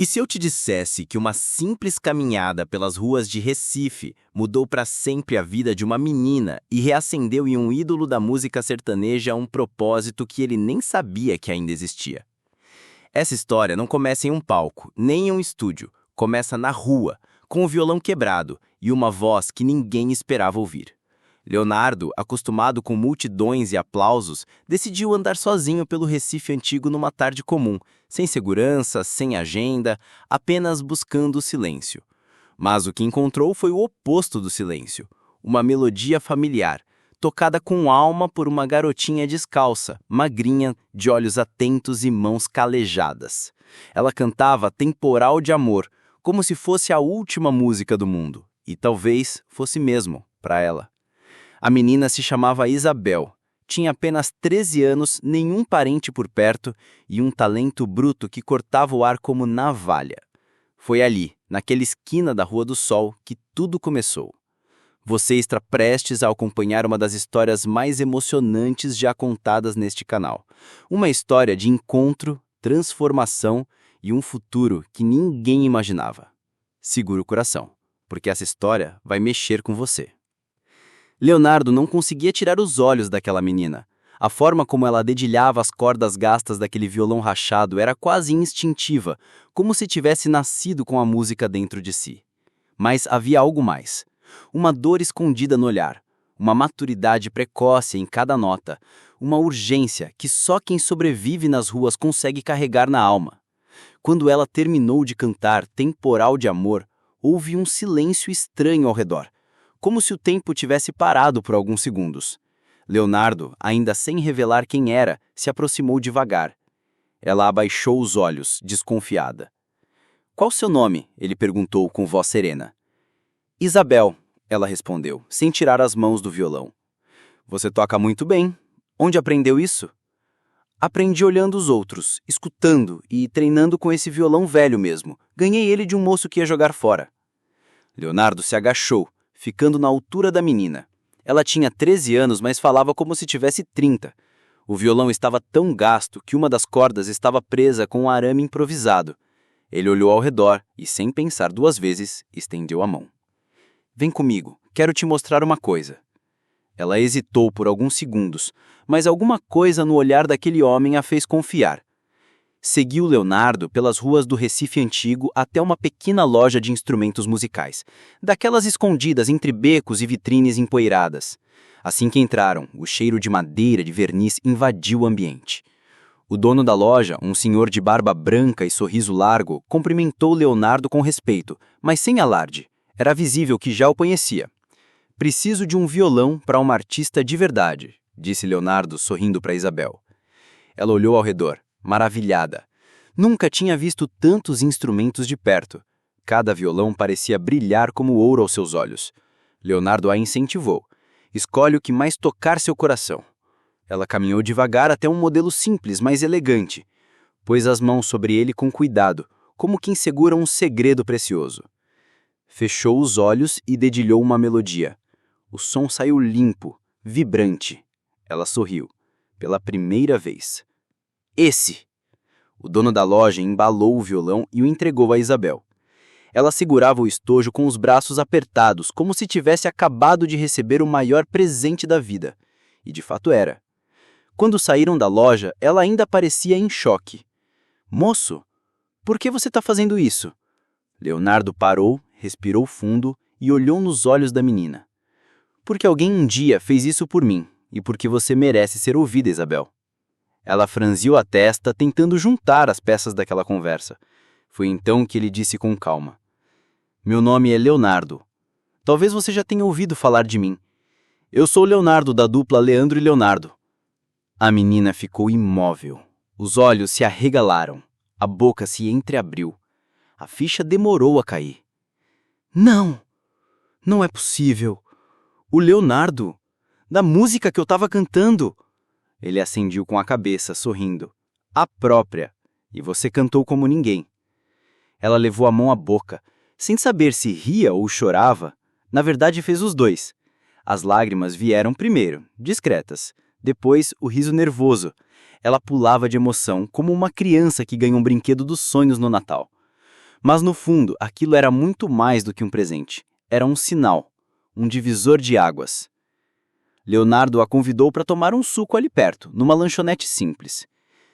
E se eu te dissesse que uma simples caminhada pelas ruas de Recife mudou para sempre a vida de uma menina e reacendeu em um ídolo da música sertaneja um propósito que ele nem sabia que ainda existia? Essa história não começa em um palco, nem em um estúdio. Começa na rua, com o violão quebrado e uma voz que ninguém esperava ouvir. Leonardo, acostumado com multidões e aplausos, decidiu andar sozinho pelo Recife antigo numa tarde comum, sem segurança, sem agenda, apenas buscando o silêncio. Mas o que encontrou foi o oposto do silêncio, uma melodia familiar, tocada com alma por uma garotinha descalça, magrinha, de olhos atentos e mãos calejadas. Ela cantava Temporal de Amor, como se fosse a última música do mundo, e talvez fosse mesmo, para ela. A menina se chamava Isabel, tinha apenas 13 anos, nenhum parente por perto e um talento bruto que cortava o ar como navalha. Foi ali, naquela esquina da Rua do Sol, que tudo começou. Você está prestes a acompanhar uma das histórias mais emocionantes já contadas neste canal. Uma história de encontro, transformação e um futuro que ninguém imaginava. Segura o coração, porque essa história vai mexer com você. Leonardo não conseguia tirar os olhos daquela menina. A forma como ela dedilhava as cordas gastas daquele violão rachado era quase instintiva, como se tivesse nascido com a música dentro de si. Mas havia algo mais. Uma dor escondida no olhar, uma maturidade precoce em cada nota, uma urgência que só quem sobrevive nas ruas consegue carregar na alma. Quando ela terminou de cantar Temporal de Amor, houve um silêncio estranho ao redor, como se o tempo tivesse parado por alguns segundos. Leonardo, ainda sem revelar quem era, se aproximou devagar. Ela abaixou os olhos, desconfiada. "Qual seu nome?" ele perguntou com voz serena. "Isabel", ela respondeu, sem tirar as mãos do violão. "Você toca muito bem. Onde aprendeu isso?" "Aprendi olhando os outros, escutando e treinando com esse violão velho mesmo. Ganhei ele de um moço que ia jogar fora." Leonardo se agachou, ficando na altura da menina. Ela tinha 13 anos, mas falava como se tivesse 30. O violão estava tão gasto que uma das cordas estava presa com um arame improvisado. Ele olhou ao redor e, sem pensar duas vezes, estendeu a mão. "Vem comigo, quero te mostrar uma coisa." Ela hesitou por alguns segundos, mas alguma coisa no olhar daquele homem a fez confiar. Seguiu Leonardo pelas ruas do Recife antigo até uma pequena loja de instrumentos musicais, daquelas escondidas entre becos e vitrines empoeiradas. Assim que entraram, o cheiro de madeira de verniz invadiu o ambiente. O dono da loja, um senhor de barba branca e sorriso largo, cumprimentou Leonardo com respeito, mas sem alarde. Era visível que já o conhecia. "Preciso de um violão para uma artista de verdade", disse Leonardo, sorrindo para Isabel. Ela olhou ao redor, maravilhada. Nunca tinha visto tantos instrumentos de perto. Cada violão parecia brilhar como ouro aos seus olhos. Leonardo a incentivou. "Escolhe o que mais tocar seu coração." Ela caminhou devagar até um modelo simples, mas elegante. Pôs as mãos sobre ele com cuidado, como quem segura um segredo precioso. Fechou os olhos e dedilhou uma melodia. O som saiu limpo, vibrante. Ela sorriu. Pela primeira vez. "Esse!" O dono da loja embalou o violão e o entregou a Isabel. Ela segurava o estojo com os braços apertados, como se tivesse acabado de receber o maior presente da vida. E de fato era. Quando saíram da loja, ela ainda parecia em choque. "Moço, por que você está fazendo isso?" Leonardo parou, respirou fundo e olhou nos olhos da menina. "Porque alguém um dia fez isso por mim, e porque você merece ser ouvida, Isabel." Ela franziu a testa, tentando juntar as peças daquela conversa. Foi então que ele disse com calma: "Meu nome é Leonardo. Talvez você já tenha ouvido falar de mim. Eu sou Leonardo, da dupla Leandro e Leonardo." A menina ficou imóvel. Os olhos se arregalaram. A boca se entreabriu. A ficha demorou a cair. "Não! Não é possível! O Leonardo! Da música que eu estava cantando!" Ele acendiu com a cabeça, sorrindo. "A própria! E você cantou como ninguém." Ela levou a mão à boca, sem saber se ria ou chorava. Na verdade, fez os dois. As lágrimas vieram primeiro, discretas. Depois, o riso nervoso. Ela pulava de emoção, como uma criança que ganha um brinquedo dos sonhos no Natal. Mas no fundo, aquilo era muito mais do que um presente. Era um sinal, um divisor de águas. Leonardo a convidou para tomar um suco ali perto, numa lanchonete simples.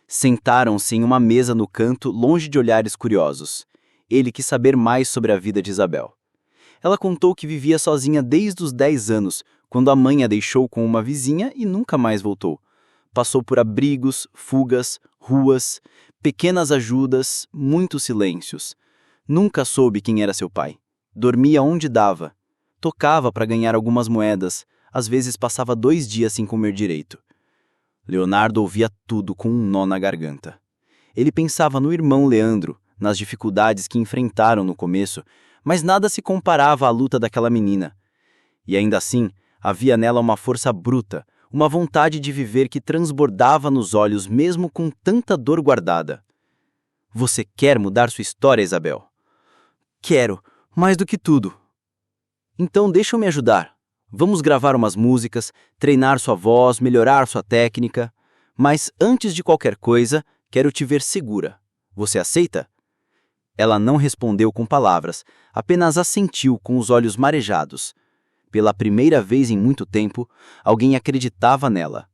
Sentaram-se em uma mesa no canto, longe de olhares curiosos. Ele quis saber mais sobre a vida de Isabel. Ela contou que vivia sozinha desde os 10 anos, quando a mãe a deixou com uma vizinha e nunca mais voltou. Passou por abrigos, fugas, ruas, pequenas ajudas, muitos silêncios. Nunca soube quem era seu pai. Dormia onde dava. Tocava para ganhar algumas moedas. Às vezes passava 2 dias sem comer direito. Leonardo ouvia tudo com um nó na garganta. Ele pensava no irmão Leandro, nas dificuldades que enfrentaram no começo, mas nada se comparava à luta daquela menina. E ainda assim, havia nela uma força bruta, uma vontade de viver que transbordava nos olhos mesmo com tanta dor guardada. Você quer mudar sua história, Isabel? Quero, mais do que tudo. Então deixa eu me ajudar. Vamos gravar umas músicas, treinar sua voz, melhorar sua técnica. Mas antes de qualquer coisa, quero te ver segura. Você aceita? Ela não respondeu com palavras, apenas assentiu com os olhos marejados. Pela primeira vez em muito tempo, alguém acreditava nela.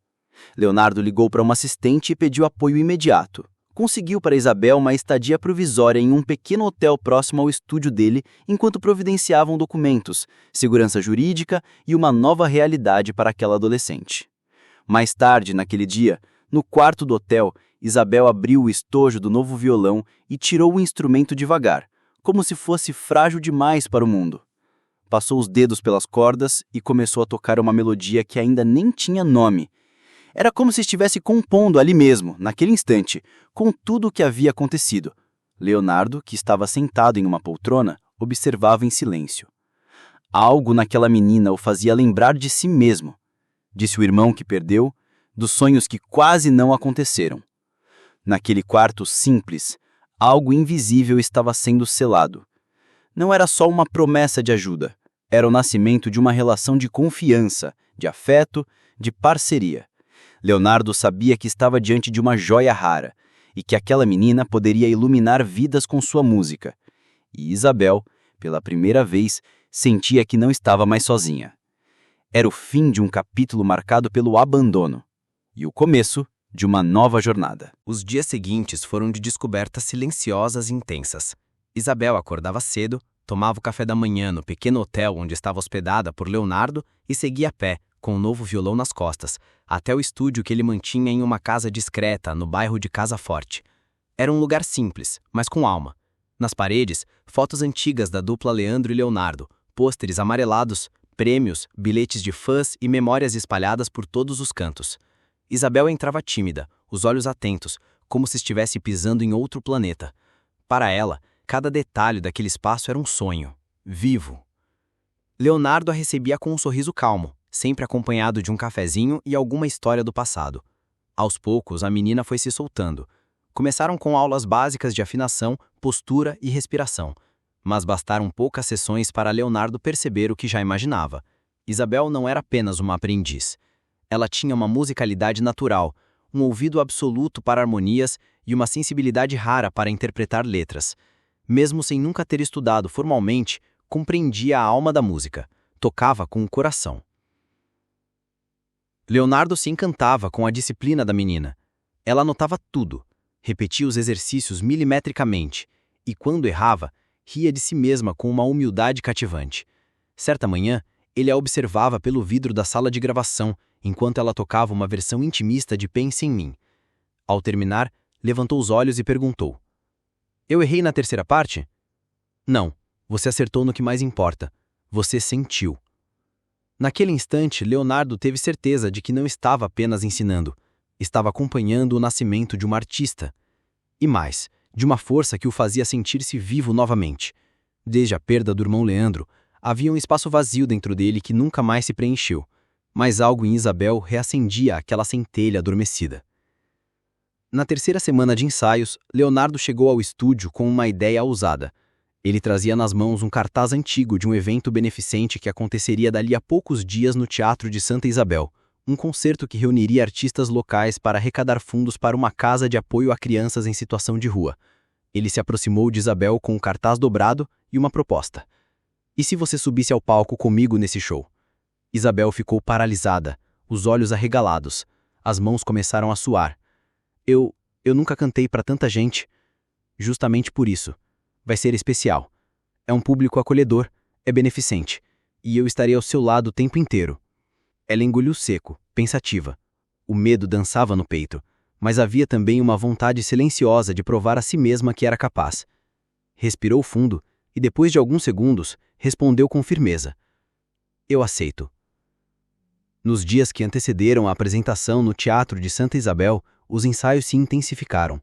Leonardo ligou para uma assistente e pediu apoio imediato. Conseguiu para Isabel uma estadia provisória em um pequeno hotel próximo ao estúdio dele, enquanto providenciavam documentos, segurança jurídica e uma nova realidade para aquela adolescente. Mais tarde, naquele dia, no quarto do hotel, Isabel abriu o estojo do novo violão e tirou o instrumento devagar, como se fosse frágil demais para o mundo. Passou os dedos pelas cordas e começou a tocar uma melodia que ainda nem tinha nome. Era como se estivesse compondo ali mesmo, naquele instante, com tudo o que havia acontecido. Leonardo, que estava sentado em uma poltrona, observava em silêncio. Algo naquela menina o fazia lembrar de si mesmo. Disse o irmão que perdeu, dos sonhos que quase não aconteceram. Naquele quarto simples, algo invisível estava sendo selado. Não era só uma promessa de ajuda, era o nascimento de uma relação de confiança, de afeto, de parceria. Leonardo sabia que estava diante de uma joia rara e que aquela menina poderia iluminar vidas com sua música. E Isabel, pela primeira vez, sentia que não estava mais sozinha. Era o fim de um capítulo marcado pelo abandono e o começo de uma nova jornada. Os dias seguintes foram de descobertas silenciosas e intensas. Isabel acordava cedo, tomava o café da manhã no pequeno hotel onde estava hospedada por Leonardo e seguia a pé, com um novo violão nas costas, até o estúdio que ele mantinha em uma casa discreta no bairro de Casa Forte. Era um lugar simples, mas com alma. Nas paredes, fotos antigas da dupla Leandro e Leonardo, pôsteres amarelados, prêmios, bilhetes de fãs e memórias espalhadas por todos os cantos. Isabel entrava tímida, os olhos atentos, como se estivesse pisando em outro planeta. Para ela, cada detalhe daquele espaço era um sonho, vivo. Leonardo a recebia com um sorriso calmo, sempre acompanhado de um cafezinho e alguma história do passado. Aos poucos, a menina foi se soltando. Começaram com aulas básicas de afinação, postura e respiração. Mas bastaram poucas sessões para Leonardo perceber o que já imaginava. Isabel não era apenas uma aprendiz. Ela tinha uma musicalidade natural, um ouvido absoluto para harmonias e uma sensibilidade rara para interpretar letras. Mesmo sem nunca ter estudado formalmente, compreendia a alma da música. Tocava com o coração. Leonardo se encantava com a disciplina da menina. Ela anotava tudo, repetia os exercícios milimetricamente e, quando errava, ria de si mesma com uma humildade cativante. Certa manhã, ele a observava pelo vidro da sala de gravação, enquanto ela tocava uma versão intimista de Pense em Mim. Ao terminar, levantou os olhos e perguntou: Eu errei na terceira parte? Não, você acertou no que mais importa. Você sentiu. Naquele instante, Leonardo teve certeza de que não estava apenas ensinando, estava acompanhando o nascimento de uma artista. E mais, de uma força que o fazia sentir-se vivo novamente. Desde a perda do irmão Leandro, havia um espaço vazio dentro dele que nunca mais se preencheu, mas algo em Isabel reacendia aquela centelha adormecida. Na terceira semana de ensaios, Leonardo chegou ao estúdio com uma ideia ousada. Ele trazia nas mãos um cartaz antigo de um evento beneficente que aconteceria dali a poucos dias no Teatro de Santa Isabel, um concerto que reuniria artistas locais para arrecadar fundos para uma casa de apoio a crianças em situação de rua. Ele se aproximou de Isabel com um cartaz dobrado e uma proposta. E se você subisse ao palco comigo nesse show? Isabel ficou paralisada, os olhos arregalados. As mãos começaram a suar. Eu nunca cantei para tanta gente. Justamente por isso. Vai ser especial. É um público acolhedor, é beneficente. E eu estarei ao seu lado o tempo inteiro. Ela engoliu seco, pensativa. O medo dançava no peito, mas havia também uma vontade silenciosa de provar a si mesma que era capaz. Respirou fundo e, depois de alguns segundos, respondeu com firmeza. Eu aceito. Nos dias que antecederam a apresentação no Teatro de Santa Isabel, os ensaios se intensificaram.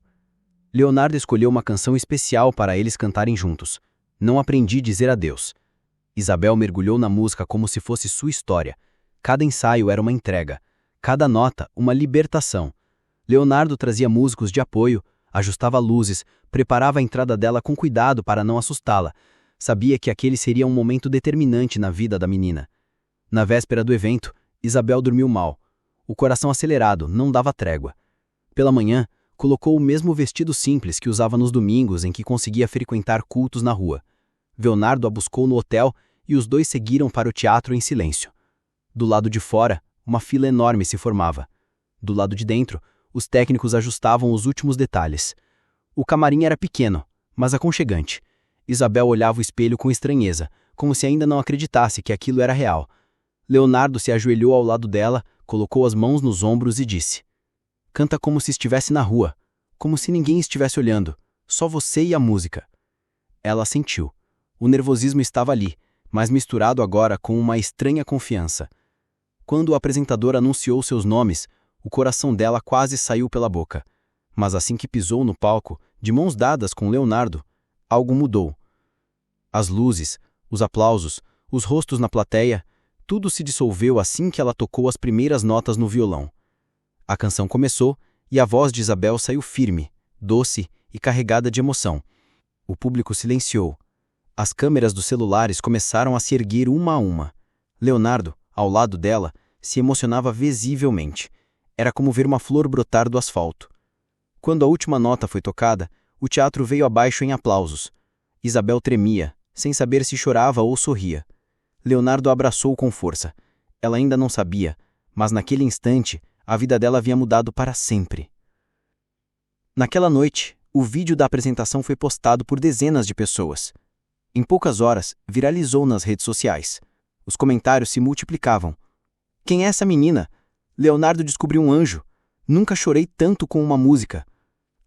Leonardo escolheu uma canção especial para eles cantarem juntos. Não aprendi a dizer adeus. Isabel mergulhou na música como se fosse sua história. Cada ensaio era uma entrega, cada nota uma libertação. Leonardo trazia músicos de apoio, ajustava luzes, preparava a entrada dela com cuidado para não assustá-la. Sabia que aquele seria um momento determinante na vida da menina. Na véspera do evento, Isabel dormiu mal. O coração acelerado não dava trégua. Pela manhã, colocou o mesmo vestido simples que usava nos domingos em que conseguia frequentar cultos na rua. Leonardo a buscou no hotel e os dois seguiram para o teatro em silêncio. Do lado de fora, uma fila enorme se formava. Do lado de dentro, os técnicos ajustavam os últimos detalhes. O camarim era pequeno, mas aconchegante. Isabel olhava o espelho com estranheza, como se ainda não acreditasse que aquilo era real. Leonardo se ajoelhou ao lado dela, colocou as mãos nos ombros e disse: Canta como se estivesse na rua, como se ninguém estivesse olhando, só você e a música. Ela assentiu. O nervosismo estava ali, mas misturado agora com uma estranha confiança. Quando o apresentador anunciou seus nomes, o coração dela quase saiu pela boca. Mas assim que pisou no palco, de mãos dadas com Leonardo, algo mudou. As luzes, os aplausos, os rostos na plateia, tudo se dissolveu assim que ela tocou as primeiras notas no violão. A canção começou e a voz de Isabel saiu firme, doce e carregada de emoção. O público silenciou. As câmeras dos celulares começaram a se erguer uma a uma. Leonardo, ao lado dela, se emocionava visivelmente. Era como ver uma flor brotar do asfalto. Quando a última nota foi tocada, o teatro veio abaixo em aplausos. Isabel tremia, sem saber se chorava ou sorria. Leonardo a abraçou com força. Ela ainda não sabia, mas naquele instante, a vida dela havia mudado para sempre. Naquela noite, o vídeo da apresentação foi postado por dezenas de pessoas. Em poucas horas, viralizou nas redes sociais. Os comentários se multiplicavam. Quem é essa menina? Leonardo descobriu um anjo. Nunca chorei tanto com uma música.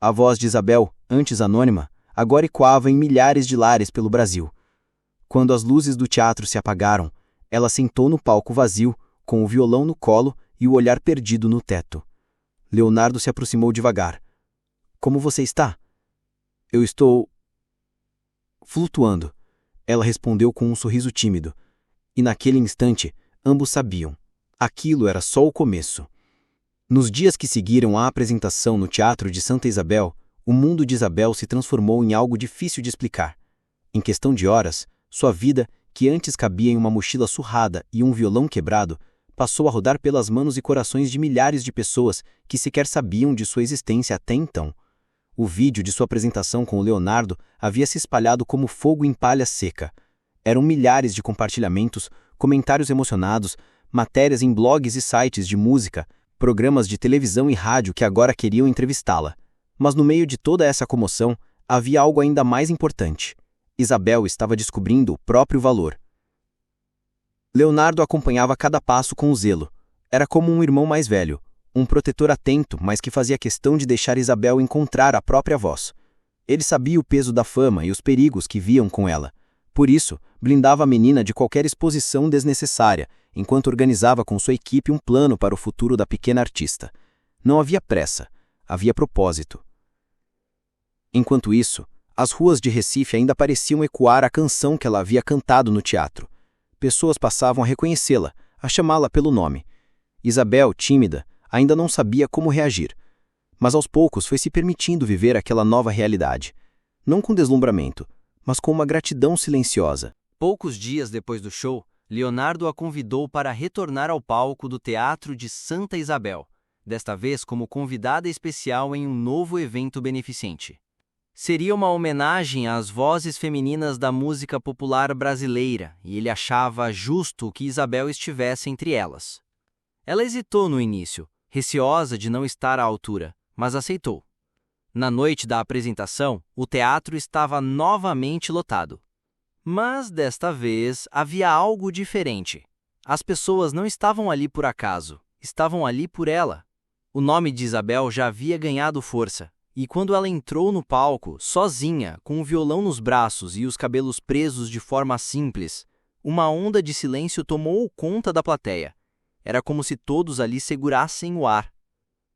A voz de Isabel, antes anônima, agora ecoava em milhares de lares pelo Brasil. Quando as luzes do teatro se apagaram, ela sentou no palco vazio, com o violão no colo e o olhar perdido no teto. Leonardo se aproximou devagar. Como você está? Eu estou flutuando. Ela respondeu com um sorriso tímido. E naquele instante, ambos sabiam. Aquilo era só o começo. Nos dias que seguiram a apresentação no Teatro de Santa Isabel, o mundo de Isabel se transformou em algo difícil de explicar. Em questão de horas, sua vida, que antes cabia em uma mochila surrada e um violão quebrado, passou a rodar pelas manos e corações de milhares de pessoas que sequer sabiam de sua existência até então. O vídeo de sua apresentação com o Leonardo havia se espalhado como fogo em palha seca. Eram milhares de compartilhamentos, comentários emocionados, matérias em blogs e sites de música, programas de televisão e rádio que agora queriam entrevistá-la. Mas no meio de toda essa comoção, havia algo ainda mais importante. Isabel estava descobrindo o próprio valor. Leonardo acompanhava cada passo com zelo. Era como um irmão mais velho, um protetor atento, mas que fazia questão de deixar Isabel encontrar a própria voz. Ele sabia o peso da fama e os perigos que viam com ela. Por isso, blindava a menina de qualquer exposição desnecessária, enquanto organizava com sua equipe um plano para o futuro da pequena artista. Não havia pressa, havia propósito. Enquanto isso, as ruas de Recife ainda pareciam ecoar a canção que ela havia cantado no teatro. Pessoas passavam a reconhecê-la, a chamá-la pelo nome. Isabel, tímida, ainda não sabia como reagir. Mas aos poucos foi se permitindo viver aquela nova realidade. Não com deslumbramento, mas com uma gratidão silenciosa. Poucos dias depois do show, Leonardo a convidou para retornar ao palco do Teatro de Santa Isabel, desta vez como convidada especial em um novo evento beneficente. Seria uma homenagem às vozes femininas da música popular brasileira, e ele achava justo que Isabel estivesse entre elas. Ela hesitou no início, receosa de não estar à altura, mas aceitou. Na noite da apresentação, o teatro estava novamente lotado. Mas, desta vez, havia algo diferente. As pessoas não estavam ali por acaso, estavam ali por ela. O nome de Isabel já havia ganhado força, e quando ela entrou no palco, sozinha, com o violão nos braços e os cabelos presos de forma simples, uma onda de silêncio tomou conta da plateia. Era como se todos ali segurassem o ar.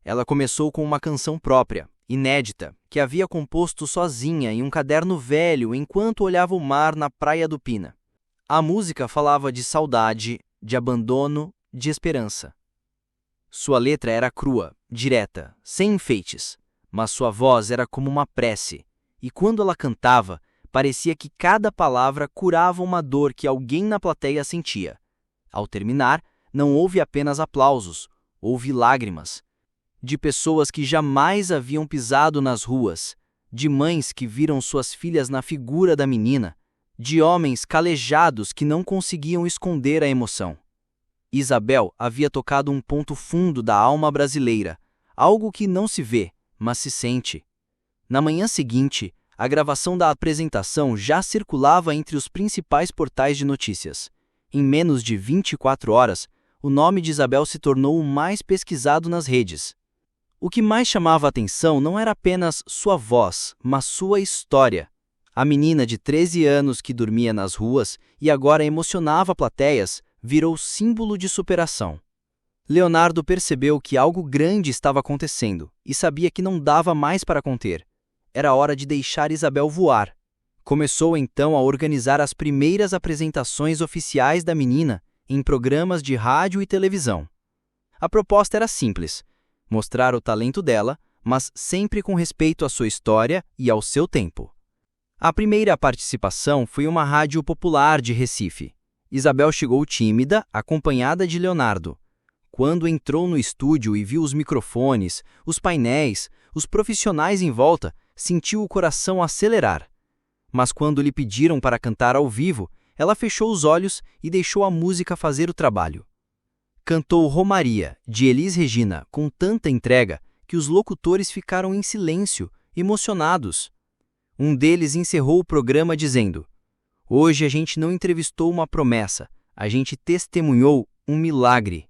Ela começou com uma canção própria, inédita, que havia composto sozinha em um caderno velho enquanto olhava o mar na praia do Pina. A música falava de saudade, de abandono, de esperança. Sua letra era crua, direta, sem enfeites, mas sua voz era como uma prece, e quando ela cantava, parecia que cada palavra curava uma dor que alguém na plateia sentia. Ao terminar, não houve apenas aplausos, houve lágrimas. De pessoas que jamais haviam pisado nas ruas, de mães que viram suas filhas na figura da menina, de homens calejados que não conseguiam esconder a emoção. Isabel havia tocado um ponto fundo da alma brasileira, algo que não se vê, mas se sente. Na manhã seguinte, a gravação da apresentação já circulava entre os principais portais de notícias. Em menos de 24 horas, o nome de Isabel se tornou o mais pesquisado nas redes. O que mais chamava a atenção não era apenas sua voz, mas sua história. A menina de 13 anos que dormia nas ruas e agora emocionava plateias, virou símbolo de superação. Leonardo percebeu que algo grande estava acontecendo e sabia que não dava mais para conter. Era hora de deixar Isabel voar. Começou então a organizar as primeiras apresentações oficiais da menina em programas de rádio e televisão. A proposta era simples: mostrar o talento dela, mas sempre com respeito à sua história e ao seu tempo. A primeira participação foi uma rádio popular de Recife. Isabel chegou tímida, acompanhada de Leonardo. Quando entrou no estúdio e viu os microfones, os painéis, os profissionais em volta, sentiu o coração acelerar. Mas quando lhe pediram para cantar ao vivo, ela fechou os olhos e deixou a música fazer o trabalho. Cantou Romaria, de Elis Regina, com tanta entrega que os locutores ficaram em silêncio, emocionados. Um deles encerrou o programa dizendo: "Hoje a gente não entrevistou uma promessa, a gente testemunhou um milagre."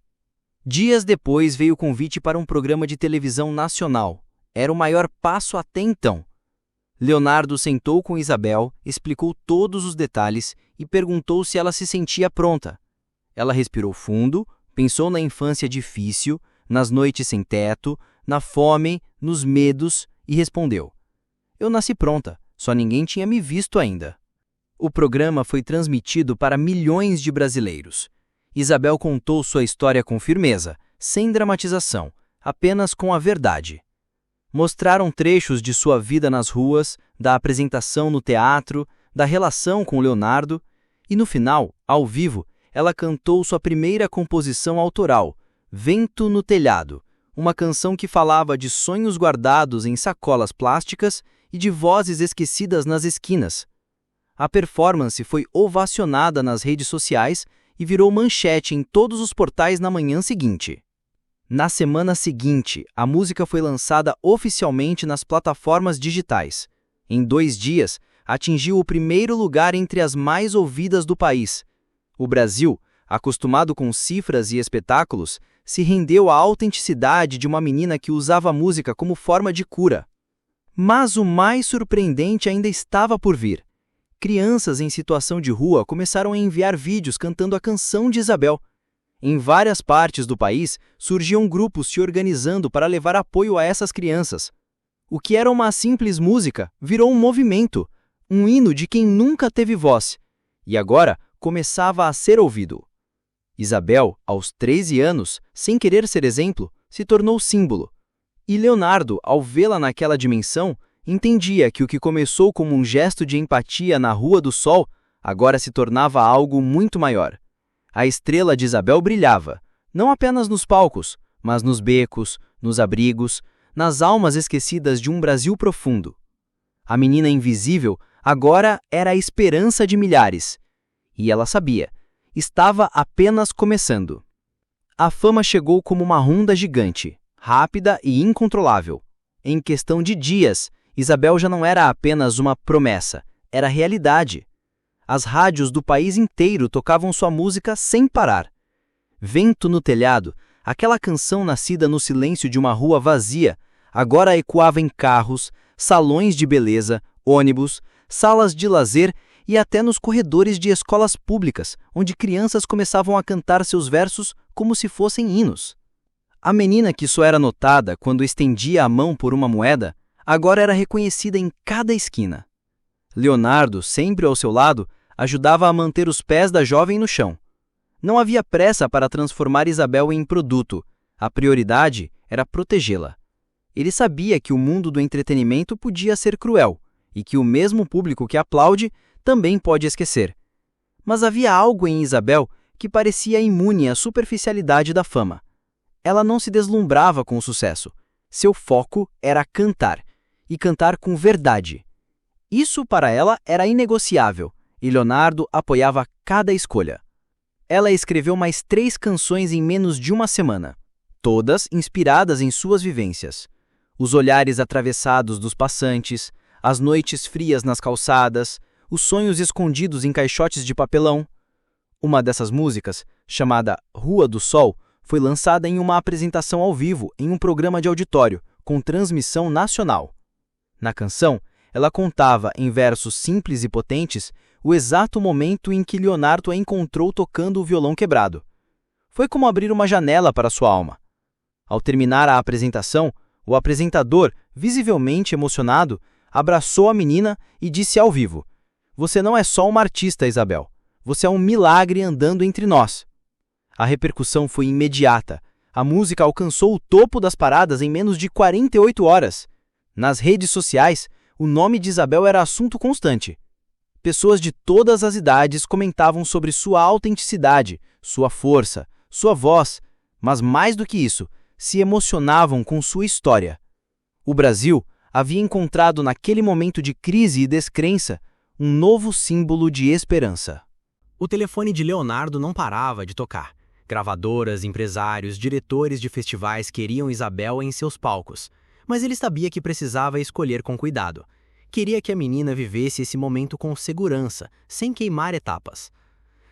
Dias depois veio o convite para um programa de televisão nacional. Era o maior passo até então. Leonardo sentou com Isabel, explicou todos os detalhes e perguntou se ela se sentia pronta. Ela respirou fundo, pensou na infância difícil, nas noites sem teto, na fome, nos medos e respondeu: "Eu nasci pronta, só ninguém tinha me visto ainda." O programa foi transmitido para milhões de brasileiros. Isabel contou sua história com firmeza, sem dramatização, apenas com a verdade. Mostraram trechos de sua vida nas ruas, da apresentação no teatro, da relação com Leonardo, e no final, ao vivo, ela cantou sua primeira composição autoral, Vento no Telhado, uma canção que falava de sonhos guardados em sacolas plásticas e de vozes esquecidas nas esquinas. A performance foi ovacionada nas redes sociais e virou manchete em todos os portais na manhã seguinte. Na semana seguinte, a música foi lançada oficialmente nas plataformas digitais. Em 2 dias, atingiu o primeiro lugar entre as mais ouvidas do país. O Brasil, acostumado com cifras e espetáculos, se rendeu à autenticidade de uma menina que usava a música como forma de cura. Mas o mais surpreendente ainda estava por vir. Crianças em situação de rua começaram a enviar vídeos cantando a canção de Isabel. Em várias partes do país, surgiam grupos se organizando para levar apoio a essas crianças. O que era uma simples música virou um movimento, um hino de quem nunca teve voz, e agora começava a ser ouvido. Isabel, aos 13 anos, sem querer ser exemplo, se tornou símbolo. E Leonardo, ao vê-la naquela dimensão, entendia que o que começou como um gesto de empatia na Rua do Sol, agora se tornava algo muito maior. A estrela de Isabel brilhava, não apenas nos palcos, mas nos becos, nos abrigos, nas almas esquecidas de um Brasil profundo. A menina invisível agora era a esperança de milhares. E ela sabia, estava apenas começando. A fama chegou como uma onda gigante, rápida e incontrolável. Em questão de dias, Isabel já não era apenas uma promessa, era realidade. As rádios do país inteiro tocavam sua música sem parar. Vento no telhado, aquela canção nascida no silêncio de uma rua vazia, agora ecoava em carros, salões de beleza, ônibus, salas de lazer e até nos corredores de escolas públicas, onde crianças começavam a cantar seus versos como se fossem hinos. A menina que só era notada quando estendia a mão por uma moeda, agora era reconhecida em cada esquina. Leonardo, sempre ao seu lado, ajudava a manter os pés da jovem no chão. Não havia pressa para transformar Isabel em produto. A prioridade era protegê-la. Ele sabia que o mundo do entretenimento podia ser cruel e que o mesmo público que aplaude também pode esquecer. Mas havia algo em Isabel que parecia imune à superficialidade da fama. Ela não se deslumbrava com o sucesso. Seu foco era cantar, e cantar com verdade. Isso para ela era inegociável, e Leonardo apoiava cada escolha. Ela escreveu mais 3 canções em menos de uma semana, todas inspiradas em suas vivências. Os olhares atravessados dos passantes, as noites frias nas calçadas, os sonhos escondidos em caixotes de papelão. Uma dessas músicas, chamada Rua do Sol, foi lançada em uma apresentação ao vivo em um programa de auditório, com transmissão nacional. Na canção, ela contava, em versos simples e potentes, o exato momento em que Leonardo a encontrou tocando o violão quebrado. Foi como abrir uma janela para sua alma. Ao terminar a apresentação, o apresentador, visivelmente emocionado, abraçou a menina e disse ao vivo: "Você não é só uma artista, Isabel. Você é um milagre andando entre nós." A repercussão foi imediata. A música alcançou o topo das paradas em menos de 48 horas. Nas redes sociais, o nome de Isabel era assunto constante. Pessoas de todas as idades comentavam sobre sua autenticidade, sua força, sua voz, mas mais do que isso, se emocionavam com sua história. O Brasil havia encontrado naquele momento de crise e descrença um novo símbolo de esperança. O telefone de Leonardo não parava de tocar. Gravadoras, empresários, diretores de festivais queriam Isabel em seus palcos, mas ele sabia que precisava escolher com cuidado. Queria que a menina vivesse esse momento com segurança, sem queimar etapas.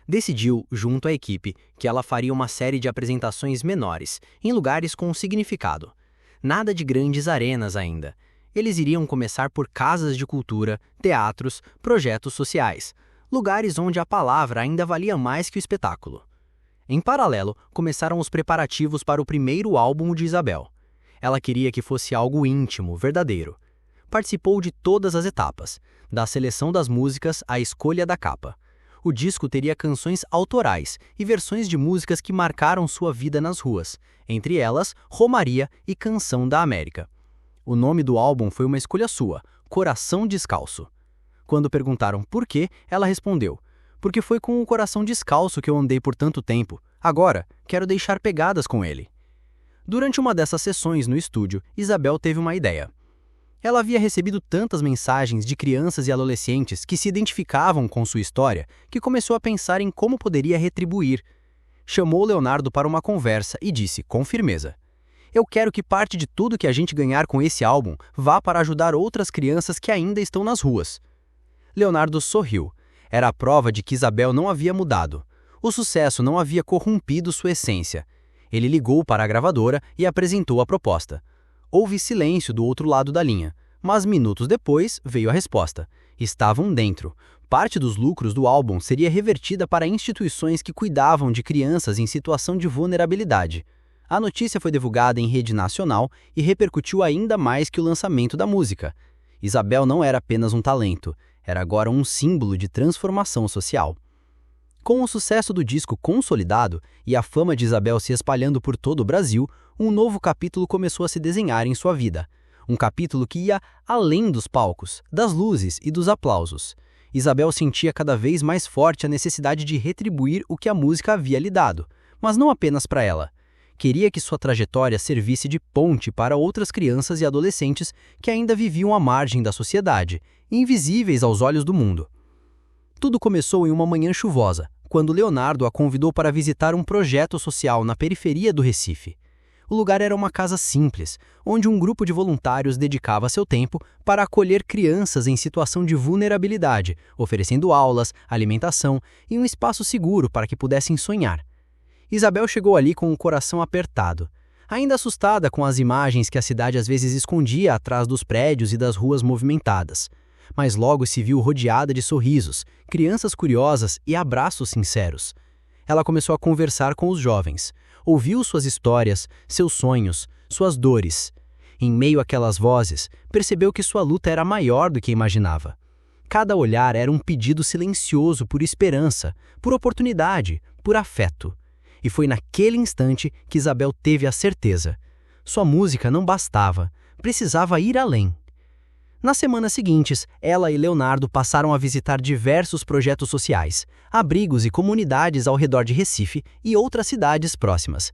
Decidiu, junto à equipe, que ela faria uma série de apresentações menores, em lugares com significado. Nada de grandes arenas ainda. Eles iriam começar por casas de cultura, teatros, projetos sociais, lugares onde a palavra ainda valia mais que o espetáculo. Em paralelo, começaram os preparativos para o primeiro álbum de Isabel. Ela queria que fosse algo íntimo, verdadeiro. Participou de todas as etapas, da seleção das músicas à escolha da capa. O disco teria canções autorais e versões de músicas que marcaram sua vida nas ruas, entre elas Romaria e Canção da América. O nome do álbum foi uma escolha sua, Coração Descalço. Quando perguntaram por quê, ela respondeu: "Porque foi com o coração descalço que eu andei por tanto tempo. Agora, quero deixar pegadas com ele." Durante uma dessas sessões no estúdio, Isabel teve uma ideia. Ela havia recebido tantas mensagens de crianças e adolescentes que se identificavam com sua história que começou a pensar em como poderia retribuir. Chamou Leonardo para uma conversa e disse, com firmeza: "Eu quero que parte de tudo que a gente ganhar com esse álbum vá para ajudar outras crianças que ainda estão nas ruas." Leonardo sorriu. Era a prova de que Isabel não havia mudado. O sucesso não havia corrompido sua essência. Ele ligou para a gravadora e apresentou a proposta. Houve silêncio do outro lado da linha, mas minutos depois veio a resposta. Estavam dentro. Parte dos lucros do álbum seria revertida para instituições que cuidavam de crianças em situação de vulnerabilidade. A notícia foi divulgada em rede nacional e repercutiu ainda mais que o lançamento da música. Isabel não era apenas um talento, era agora um símbolo de transformação social. Com o sucesso do disco consolidado e a fama de Isabel se espalhando por todo o Brasil, um novo capítulo começou a se desenhar em sua vida. Um capítulo que ia além dos palcos, das luzes e dos aplausos. Isabel sentia cada vez mais forte a necessidade de retribuir o que a música havia lhe dado, mas não apenas para ela. Queria que sua trajetória servisse de ponte para outras crianças e adolescentes que ainda viviam à margem da sociedade, invisíveis aos olhos do mundo. Tudo começou em uma manhã chuvosa, quando Leonardo a convidou para visitar um projeto social na periferia do Recife. O lugar era uma casa simples, onde um grupo de voluntários dedicava seu tempo para acolher crianças em situação de vulnerabilidade, oferecendo aulas, alimentação e um espaço seguro para que pudessem sonhar. Isabel chegou ali com o coração apertado, ainda assustada com as imagens que a cidade às vezes escondia atrás dos prédios e das ruas movimentadas. Mas logo se viu rodeada de sorrisos, crianças curiosas e abraços sinceros. Ela começou a conversar com os jovens, ouviu suas histórias, seus sonhos, suas dores. Em meio àquelas vozes, percebeu que sua luta era maior do que imaginava. Cada olhar era um pedido silencioso por esperança, por oportunidade, por afeto. E foi naquele instante que Isabel teve a certeza. Sua música não bastava, precisava ir além. Nas semanas seguintes, ela e Leonardo passaram a visitar diversos projetos sociais, abrigos e comunidades ao redor de Recife e outras cidades próximas.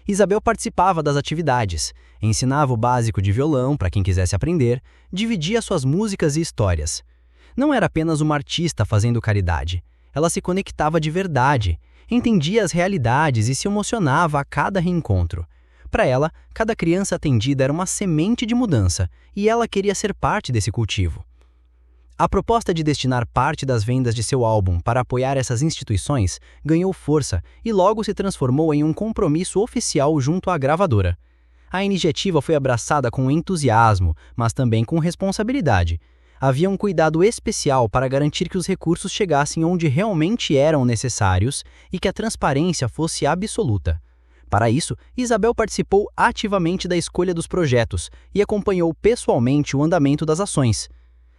Isabel participava das atividades, ensinava o básico de violão para quem quisesse aprender, dividia suas músicas e histórias. Não era apenas uma artista fazendo caridade, ela se conectava de verdade, entendia as realidades e se emocionava a cada reencontro. Para ela, cada criança atendida era uma semente de mudança, e ela queria ser parte desse cultivo. A proposta de destinar parte das vendas de seu álbum para apoiar essas instituições ganhou força e logo se transformou em um compromisso oficial junto à gravadora. A iniciativa foi abraçada com entusiasmo, mas também com responsabilidade. Havia um cuidado especial para garantir que os recursos chegassem onde realmente eram necessários e que a transparência fosse absoluta. Para isso, Isabel participou ativamente da escolha dos projetos e acompanhou pessoalmente o andamento das ações.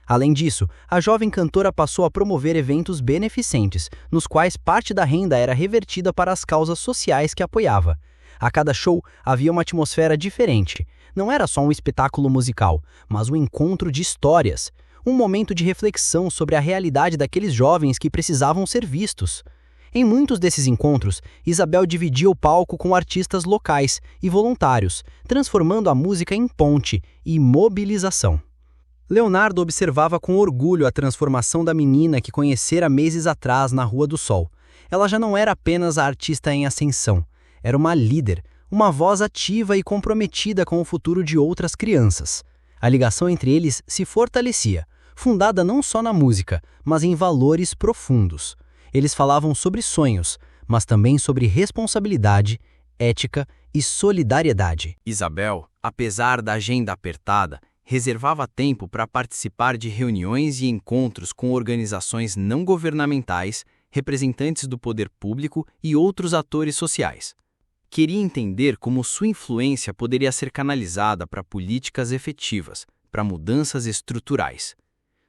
Além disso, a jovem cantora passou a promover eventos beneficentes, nos quais parte da renda era revertida para as causas sociais que apoiava. A cada show havia uma atmosfera diferente. Não era só um espetáculo musical, mas um encontro de histórias, um momento de reflexão sobre a realidade daqueles jovens que precisavam ser vistos. Em muitos desses encontros, Isabel dividia o palco com artistas locais e voluntários, transformando a música em ponte e mobilização. Leonardo observava com orgulho a transformação da menina que conhecera meses atrás na Rua do Sol. Ela já não era apenas a artista em ascensão, era uma líder, uma voz ativa e comprometida com o futuro de outras crianças. A ligação entre eles se fortalecia, fundada não só na música, mas em valores profundos. Eles falavam sobre sonhos, mas também sobre responsabilidade, ética e solidariedade. Isabel, apesar da agenda apertada, reservava tempo para participar de reuniões e encontros com organizações não governamentais, representantes do poder público e outros atores sociais. Queria entender como sua influência poderia ser canalizada para políticas efetivas, para mudanças estruturais.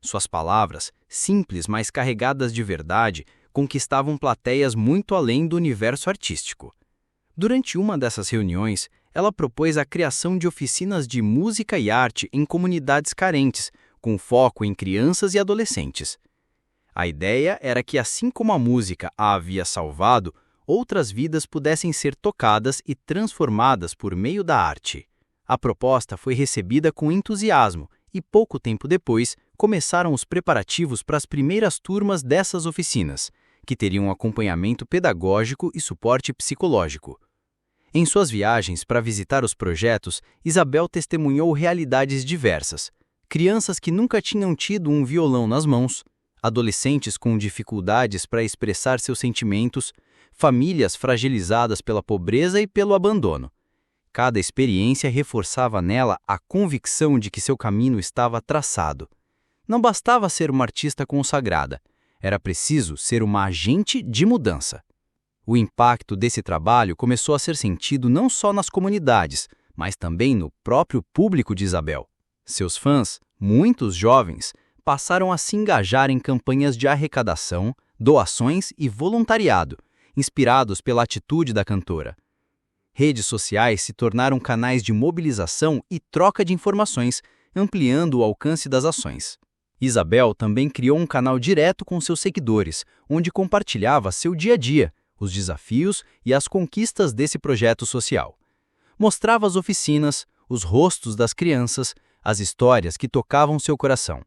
Suas palavras, simples mas carregadas de verdade, conquistavam plateias muito além do universo artístico. Durante uma dessas reuniões, ela propôs a criação de oficinas de música e arte em comunidades carentes, com foco em crianças e adolescentes. A ideia era que, assim como a música a havia salvado, outras vidas pudessem ser tocadas e transformadas por meio da arte. A proposta foi recebida com entusiasmo e, pouco tempo depois, começaram os preparativos para as primeiras turmas dessas oficinas, que teriam acompanhamento pedagógico e suporte psicológico. Em suas viagens para visitar os projetos, Isabel testemunhou realidades diversas. Crianças que nunca tinham tido um violão nas mãos, adolescentes com dificuldades para expressar seus sentimentos, famílias fragilizadas pela pobreza e pelo abandono. Cada experiência reforçava nela a convicção de que seu caminho estava traçado. Não bastava ser uma artista consagrada, era preciso ser uma agente de mudança. O impacto desse trabalho começou a ser sentido não só nas comunidades, mas também no próprio público de Isabel. Seus fãs, muitos jovens, passaram a se engajar em campanhas de arrecadação, doações e voluntariado, inspirados pela atitude da cantora. Redes sociais se tornaram canais de mobilização e troca de informações, ampliando o alcance das ações. Isabel também criou um canal direto com seus seguidores, onde compartilhava seu dia a dia, os desafios e as conquistas desse projeto social. Mostrava as oficinas, os rostos das crianças, as histórias que tocavam seu coração.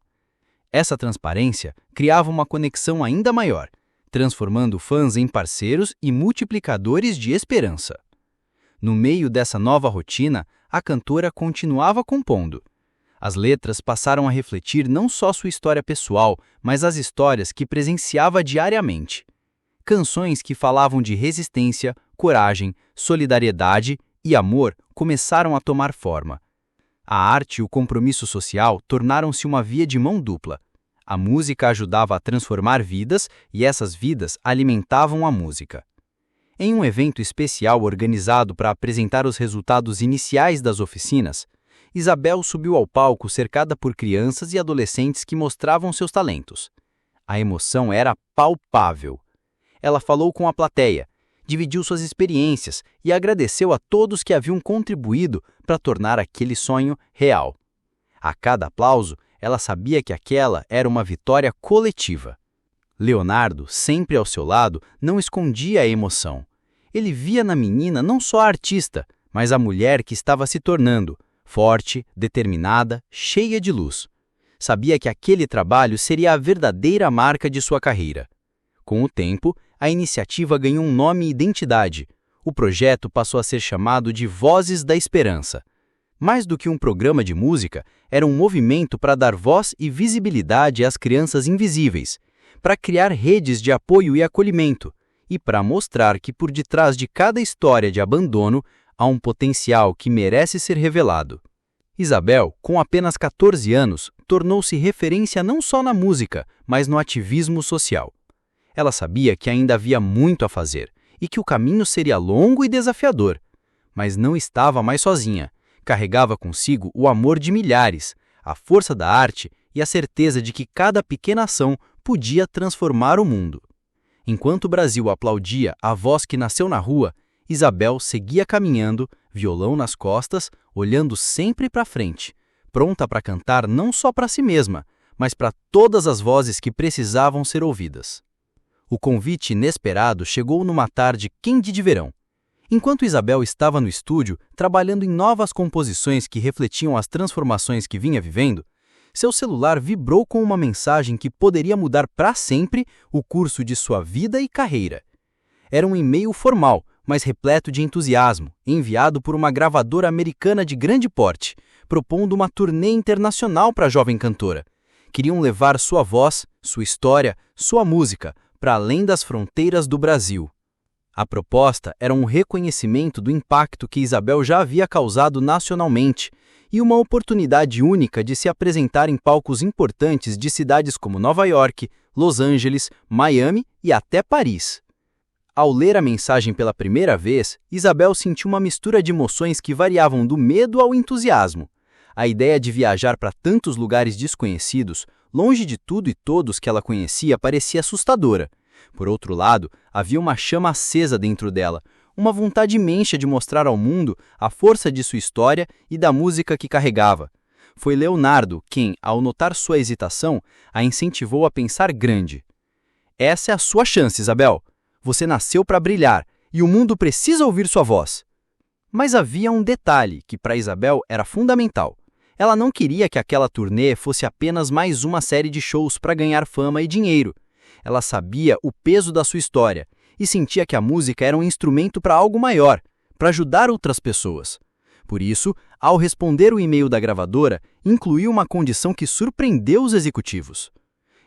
Essa transparência criava uma conexão ainda maior, transformando fãs em parceiros e multiplicadores de esperança. No meio dessa nova rotina, a cantora continuava compondo. As letras passaram a refletir não só sua história pessoal, mas as histórias que presenciava diariamente. Canções que falavam de resistência, coragem, solidariedade e amor começaram a tomar forma. A arte e o compromisso social tornaram-se uma via de mão dupla. A música ajudava a transformar vidas e essas vidas alimentavam a música. Em um evento especial organizado para apresentar os resultados iniciais das oficinas, Isabel subiu ao palco cercada por crianças e adolescentes que mostravam seus talentos. A emoção era palpável. Ela falou com a plateia, dividiu suas experiências e agradeceu a todos que haviam contribuído para tornar aquele sonho real. A cada aplauso, ela sabia que aquela era uma vitória coletiva. Leonardo, sempre ao seu lado, não escondia a emoção. Ele via na menina não só a artista, mas a mulher que estava se tornando, forte, determinada, cheia de luz. Sabia que aquele trabalho seria a verdadeira marca de sua carreira. Com o tempo, a iniciativa ganhou um nome e identidade. O projeto passou a ser chamado de Vozes da Esperança. Mais do que um programa de música, era um movimento para dar voz e visibilidade às crianças invisíveis, para criar redes de apoio e acolhimento, e para mostrar que por detrás de cada história de abandono há um potencial que merece ser revelado. Isabel, com apenas 14 anos, tornou-se referência não só na música, mas no ativismo social. Ela sabia que ainda havia muito a fazer e que o caminho seria longo e desafiador. Mas não estava mais sozinha. Carregava consigo o amor de milhares, a força da arte e a certeza de que cada pequena ação podia transformar o mundo. Enquanto o Brasil aplaudia a voz que nasceu na rua, Isabel seguia caminhando, violão nas costas, olhando sempre para frente, pronta para cantar não só para si mesma, mas para todas as vozes que precisavam ser ouvidas. O convite inesperado chegou numa tarde quente de verão. Enquanto Isabel estava no estúdio, trabalhando em novas composições que refletiam as transformações que vinha vivendo, seu celular vibrou com uma mensagem que poderia mudar para sempre o curso de sua vida e carreira. Era um e-mail formal, mas repleto de entusiasmo, enviado por uma gravadora americana de grande porte, propondo uma turnê internacional para a jovem cantora. Queriam levar sua voz, sua história, sua música para além das fronteiras do Brasil. A proposta era um reconhecimento do impacto que Isabel já havia causado nacionalmente e uma oportunidade única de se apresentar em palcos importantes de cidades como Nova York, Los Angeles, Miami e até Paris. Ao ler a mensagem pela primeira vez, Isabel sentiu uma mistura de emoções que variavam do medo ao entusiasmo. A ideia de viajar para tantos lugares desconhecidos, longe de tudo e todos que ela conhecia, parecia assustadora. Por outro lado, havia uma chama acesa dentro dela, uma vontade imensa de mostrar ao mundo a força de sua história e da música que carregava. Foi Leonardo quem, ao notar sua hesitação, a incentivou a pensar grande. Essa é a sua chance, Isabel. Você nasceu para brilhar e o mundo precisa ouvir sua voz. Mas havia um detalhe que para Isabel era fundamental. Ela não queria que aquela turnê fosse apenas mais uma série de shows para ganhar fama e dinheiro. Ela sabia o peso da sua história e sentia que a música era um instrumento para algo maior, para ajudar outras pessoas. Por isso, ao responder o e-mail da gravadora, incluiu uma condição que surpreendeu os executivos.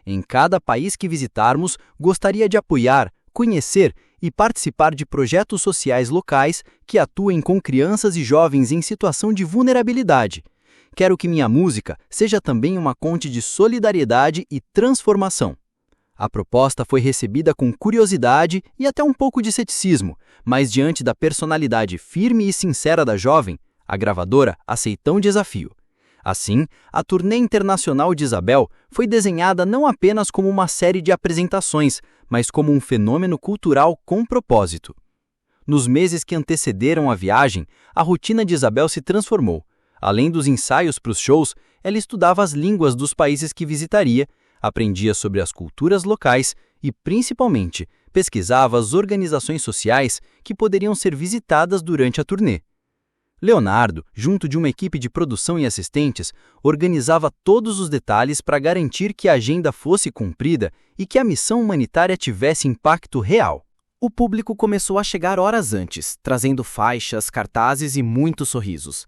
Em cada país que visitarmos, gostaria de apoiar, conhecer e participar de projetos sociais locais que atuem com crianças e jovens em situação de vulnerabilidade. Quero que minha música seja também uma fonte de solidariedade e transformação. A proposta foi recebida com curiosidade e até um pouco de ceticismo, mas diante da personalidade firme e sincera da jovem, a gravadora aceitou o desafio. Assim, a turnê internacional de Isabel foi desenhada não apenas como uma série de apresentações, mas como um fenômeno cultural com propósito. Nos meses que antecederam a viagem, a rotina de Isabel se transformou. Além dos ensaios para os shows, ela estudava as línguas dos países que visitaria, aprendia sobre as culturas locais e, principalmente, pesquisava as organizações sociais que poderiam ser visitadas durante a turnê. Leonardo, junto de uma equipe de produção e assistentes, organizava todos os detalhes para garantir que a agenda fosse cumprida e que a missão humanitária tivesse impacto real. O público começou a chegar horas antes, trazendo faixas, cartazes e muitos sorrisos.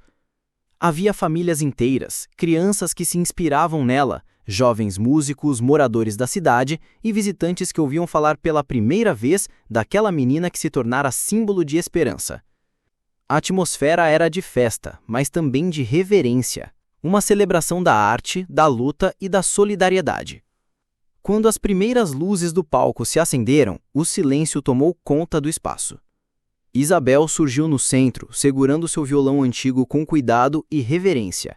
Havia famílias inteiras, crianças que se inspiravam nela, jovens músicos, moradores da cidade e visitantes que ouviam falar pela primeira vez daquela menina que se tornara símbolo de esperança. A atmosfera era de festa, mas também de reverência, uma celebração da arte, da luta e da solidariedade. Quando as primeiras luzes do palco se acenderam, o silêncio tomou conta do espaço. Isabel surgiu no centro, segurando seu violão antigo com cuidado e reverência.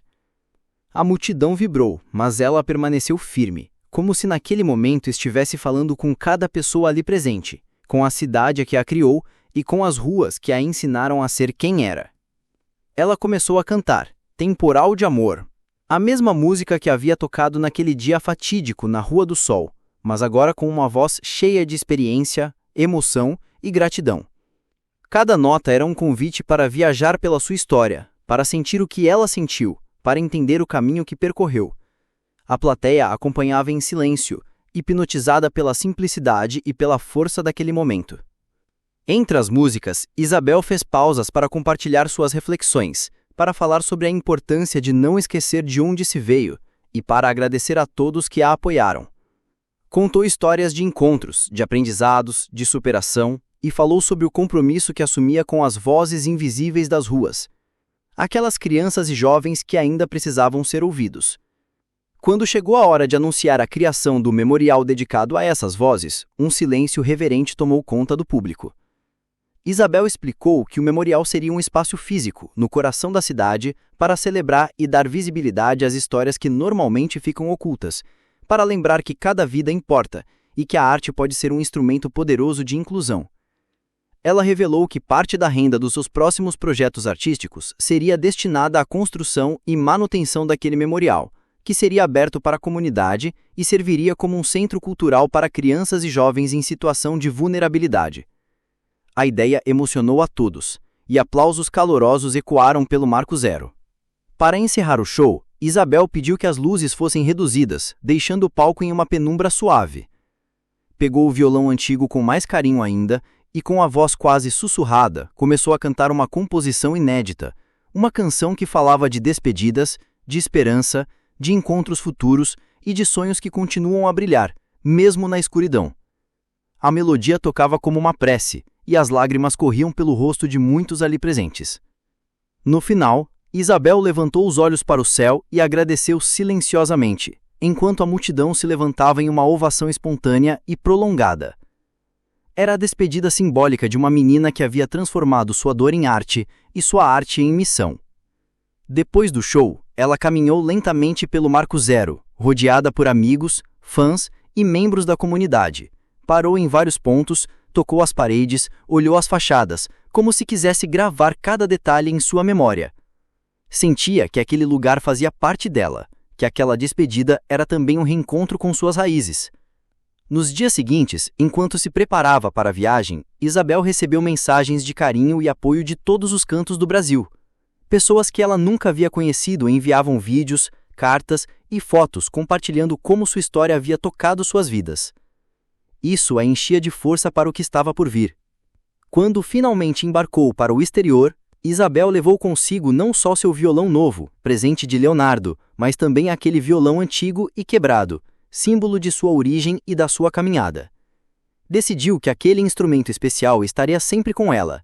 A multidão vibrou, mas ela permaneceu firme, como se naquele momento estivesse falando com cada pessoa ali presente, com a cidade que a criou e com as ruas que a ensinaram a ser quem era. Ela começou a cantar Temporal de Amor, a mesma música que havia tocado naquele dia fatídico na Rua do Sol, mas agora com uma voz cheia de experiência, emoção e gratidão. Cada nota era um convite para viajar pela sua história, para sentir o que ela sentiu, para entender o caminho que percorreu. A plateia acompanhava em silêncio, hipnotizada pela simplicidade e pela força daquele momento. Entre as músicas, Isabel fez pausas para compartilhar suas reflexões, para falar sobre a importância de não esquecer de onde se veio e para agradecer a todos que a apoiaram. Contou histórias de encontros, de aprendizados, de superação e falou sobre o compromisso que assumia com as vozes invisíveis das ruas, aquelas crianças e jovens que ainda precisavam ser ouvidos. Quando chegou a hora de anunciar a criação do memorial dedicado a essas vozes, um silêncio reverente tomou conta do público. Isabel explicou que o memorial seria um espaço físico, no coração da cidade, para celebrar e dar visibilidade às histórias que normalmente ficam ocultas, para lembrar que cada vida importa e que a arte pode ser um instrumento poderoso de inclusão. Ela revelou que parte da renda dos seus próximos projetos artísticos seria destinada à construção e manutenção daquele memorial, que seria aberto para a comunidade e serviria como um centro cultural para crianças e jovens em situação de vulnerabilidade. A ideia emocionou a todos, e aplausos calorosos ecoaram pelo Marco Zero. Para encerrar o show, Isabel pediu que as luzes fossem reduzidas, deixando o palco em uma penumbra suave. Pegou o violão antigo com mais carinho ainda e, com a voz quase sussurrada, começou a cantar uma composição inédita, uma canção que falava de despedidas, de esperança, de encontros futuros e de sonhos que continuam a brilhar, mesmo na escuridão. A melodia tocava como uma prece, e as lágrimas corriam pelo rosto de muitos ali presentes. No final, Isabel levantou os olhos para o céu e agradeceu silenciosamente, enquanto a multidão se levantava em uma ovação espontânea e prolongada. Era a despedida simbólica de uma menina que havia transformado sua dor em arte e sua arte em missão. Depois do show, ela caminhou lentamente pelo Marco Zero, rodeada por amigos, fãs e membros da comunidade. Parou em vários pontos, tocou as paredes, olhou as fachadas, como se quisesse gravar cada detalhe em sua memória. Sentia que aquele lugar fazia parte dela, que aquela despedida era também um reencontro com suas raízes. Nos dias seguintes, enquanto se preparava para a viagem, Isabel recebeu mensagens de carinho e apoio de todos os cantos do Brasil. Pessoas que ela nunca havia conhecido enviavam vídeos, cartas e fotos compartilhando como sua história havia tocado suas vidas. Isso a enchia de força para o que estava por vir. Quando finalmente embarcou para o exterior, Isabel levou consigo não só seu violão novo, presente de Leonardo, mas também aquele violão antigo e quebrado, símbolo de sua origem e da sua caminhada. Decidiu que aquele instrumento especial estaria sempre com ela,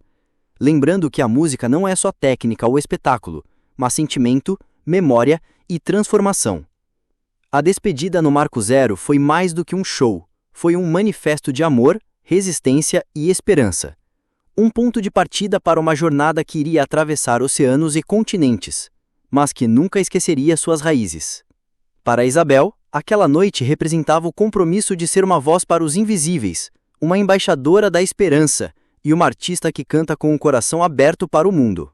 lembrando que a música não é só técnica ou espetáculo, mas sentimento, memória e transformação. A despedida no Marco Zero foi mais do que um show. Foi um manifesto de amor, resistência e esperança. Um ponto de partida para uma jornada que iria atravessar oceanos e continentes, mas que nunca esqueceria suas raízes. Para Isabel, aquela noite representava o compromisso de ser uma voz para os invisíveis, uma embaixadora da esperança e uma artista que canta com o coração aberto para o mundo.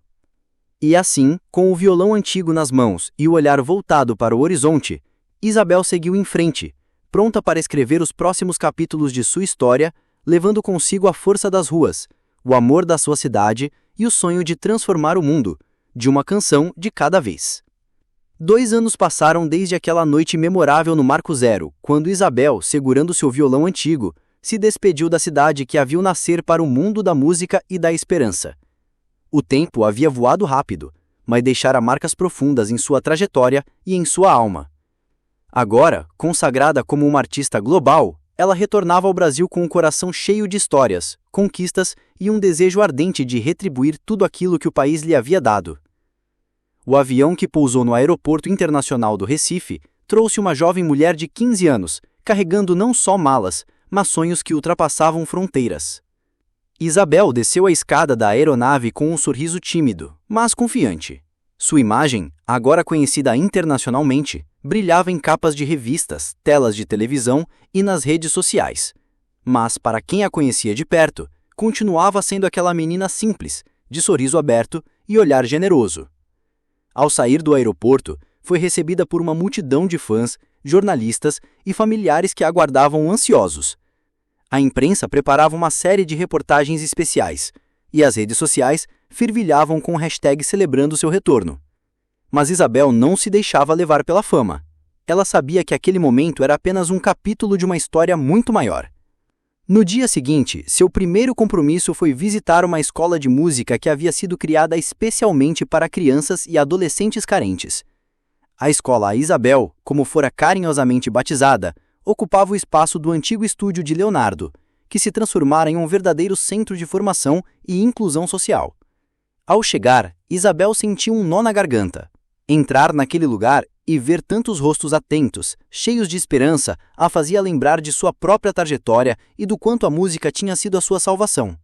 E assim, com o violão antigo nas mãos e o olhar voltado para o horizonte, Isabel seguiu em frente, pronta para escrever os próximos capítulos de sua história, levando consigo a força das ruas, o amor da sua cidade e o sonho de transformar o mundo, de uma canção de cada vez. 2 anos passaram desde aquela noite memorável no Marco Zero, quando Isabel, segurando seu violão antigo, se despediu da cidade que a viu nascer para o mundo da música e da esperança. O tempo havia voado rápido, mas deixara marcas profundas em sua trajetória e em sua alma. Agora, consagrada como uma artista global, ela retornava ao Brasil com um coração cheio de histórias, conquistas e um desejo ardente de retribuir tudo aquilo que o país lhe havia dado. O avião que pousou no Aeroporto Internacional do Recife trouxe uma jovem mulher de 15 anos, carregando não só malas, mas sonhos que ultrapassavam fronteiras. Isabel desceu a escada da aeronave com um sorriso tímido, mas confiante. Sua imagem, agora conhecida internacionalmente, brilhava em capas de revistas, telas de televisão e nas redes sociais. Mas, para quem a conhecia de perto, continuava sendo aquela menina simples, de sorriso aberto e olhar generoso. Ao sair do aeroporto, foi recebida por uma multidão de fãs, jornalistas e familiares que a aguardavam ansiosos. A imprensa preparava uma série de reportagens especiais, e as redes sociais fervilhavam com hashtags celebrando seu retorno. Mas Isabel não se deixava levar pela fama. Ela sabia que aquele momento era apenas um capítulo de uma história muito maior. No dia seguinte, seu primeiro compromisso foi visitar uma escola de música que havia sido criada especialmente para crianças e adolescentes carentes. A escola Isabel, como fora carinhosamente batizada, ocupava o espaço do antigo estúdio de Leonardo, que se transformara em um verdadeiro centro de formação e inclusão social. Ao chegar, Isabel sentiu um nó na garganta. Entrar naquele lugar e ver tantos rostos atentos, cheios de esperança, a fazia lembrar de sua própria trajetória e do quanto a música tinha sido a sua salvação.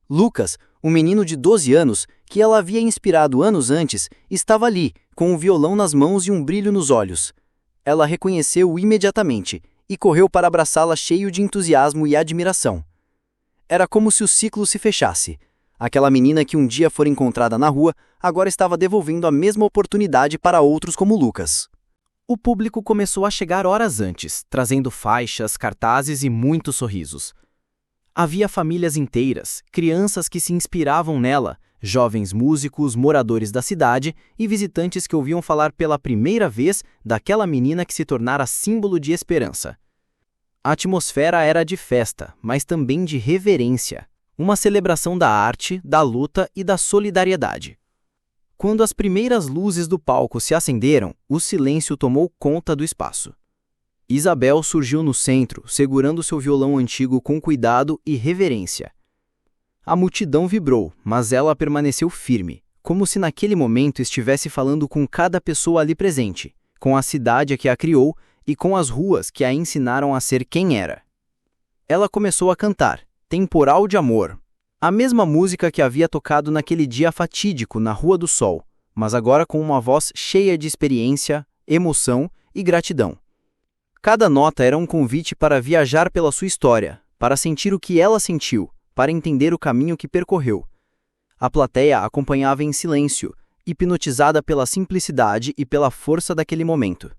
Lucas, um menino de 12 anos, que ela havia inspirado anos antes, estava ali, com um violão nas mãos e um brilho nos olhos. Ela reconheceu-o imediatamente e correu para abraçá-la cheio de entusiasmo e admiração. Era como se o ciclo se fechasse. Aquela menina que um dia fora encontrada na rua, agora estava devolvendo a mesma oportunidade para outros como Lucas. O público começou a chegar horas antes, trazendo faixas, cartazes e muitos sorrisos. Havia famílias inteiras, crianças que se inspiravam nela, jovens músicos, moradores da cidade e visitantes que ouviam falar pela primeira vez daquela menina que se tornara símbolo de esperança. A atmosfera era de festa, mas também de reverência. Uma celebração da arte, da luta e da solidariedade. Quando as primeiras luzes do palco se acenderam, o silêncio tomou conta do espaço. Isabel surgiu no centro, segurando seu violão antigo com cuidado e reverência. A multidão vibrou, mas ela permaneceu firme, como se naquele momento estivesse falando com cada pessoa ali presente, com a cidade que a criou e com as ruas que a ensinaram a ser quem era. Ela começou a cantar Temporal de Amor, a mesma música que havia tocado naquele dia fatídico na Rua do Sol, mas agora com uma voz cheia de experiência, emoção e gratidão. Cada nota era um convite para viajar pela sua história, para sentir o que ela sentiu, para entender o caminho que percorreu. A plateia acompanhava em silêncio, hipnotizada pela simplicidade e pela força daquele momento.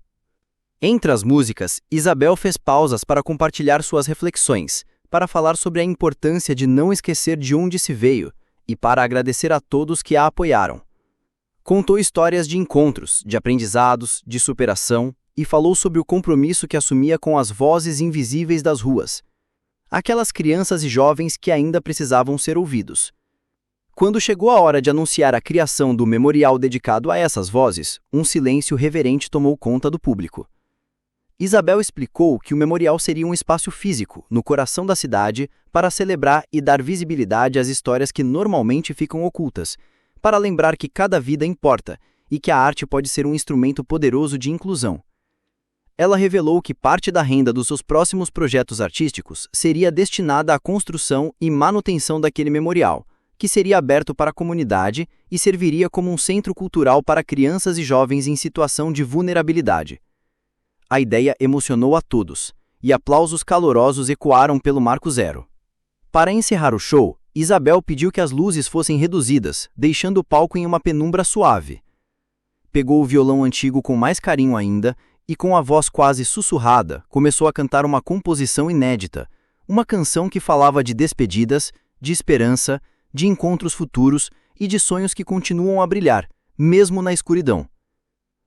Entre as músicas, Isabel fez pausas para compartilhar suas reflexões, para falar sobre a importância de não esquecer de onde se veio e para agradecer a todos que a apoiaram. Contou histórias de encontros, de aprendizados, de superação e falou sobre o compromisso que assumia com as vozes invisíveis das ruas. Aquelas crianças e jovens que ainda precisavam ser ouvidos. Quando chegou a hora de anunciar a criação do memorial dedicado a essas vozes, um silêncio reverente tomou conta do público. Isabel explicou que o memorial seria um espaço físico, no coração da cidade, para celebrar e dar visibilidade às histórias que normalmente ficam ocultas, para lembrar que cada vida importa e que a arte pode ser um instrumento poderoso de inclusão. Ela revelou que parte da renda dos seus próximos projetos artísticos seria destinada à construção e manutenção daquele memorial, que seria aberto para a comunidade e serviria como um centro cultural para crianças e jovens em situação de vulnerabilidade. A ideia emocionou a todos, e aplausos calorosos ecoaram pelo Marco Zero. Para encerrar o show, Isabel pediu que as luzes fossem reduzidas, deixando o palco em uma penumbra suave. Pegou o violão antigo com mais carinho ainda, e com a voz quase sussurrada, começou a cantar uma composição inédita, Uma canção que falava de despedidas, de esperança, de encontros futuros e de sonhos que continuam a brilhar, mesmo na escuridão.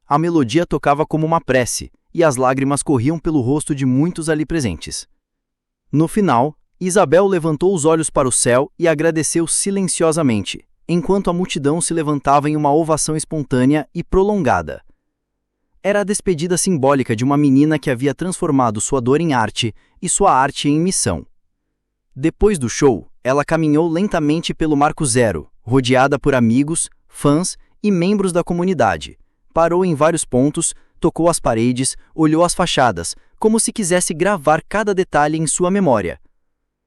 A melodia tocava como uma prece, e as lágrimas corriam pelo rosto de muitos ali presentes. No final, Isabel levantou os olhos para o céu e agradeceu silenciosamente, enquanto a multidão se levantava em uma ovação espontânea e prolongada. Era a despedida simbólica de uma menina que havia transformado sua dor em arte e sua arte em missão. Depois do show, ela caminhou lentamente pelo Marco Zero, rodeada por amigos, fãs e membros da comunidade. Parou em vários pontos, tocou as paredes, olhou as fachadas, como se quisesse gravar cada detalhe em sua memória.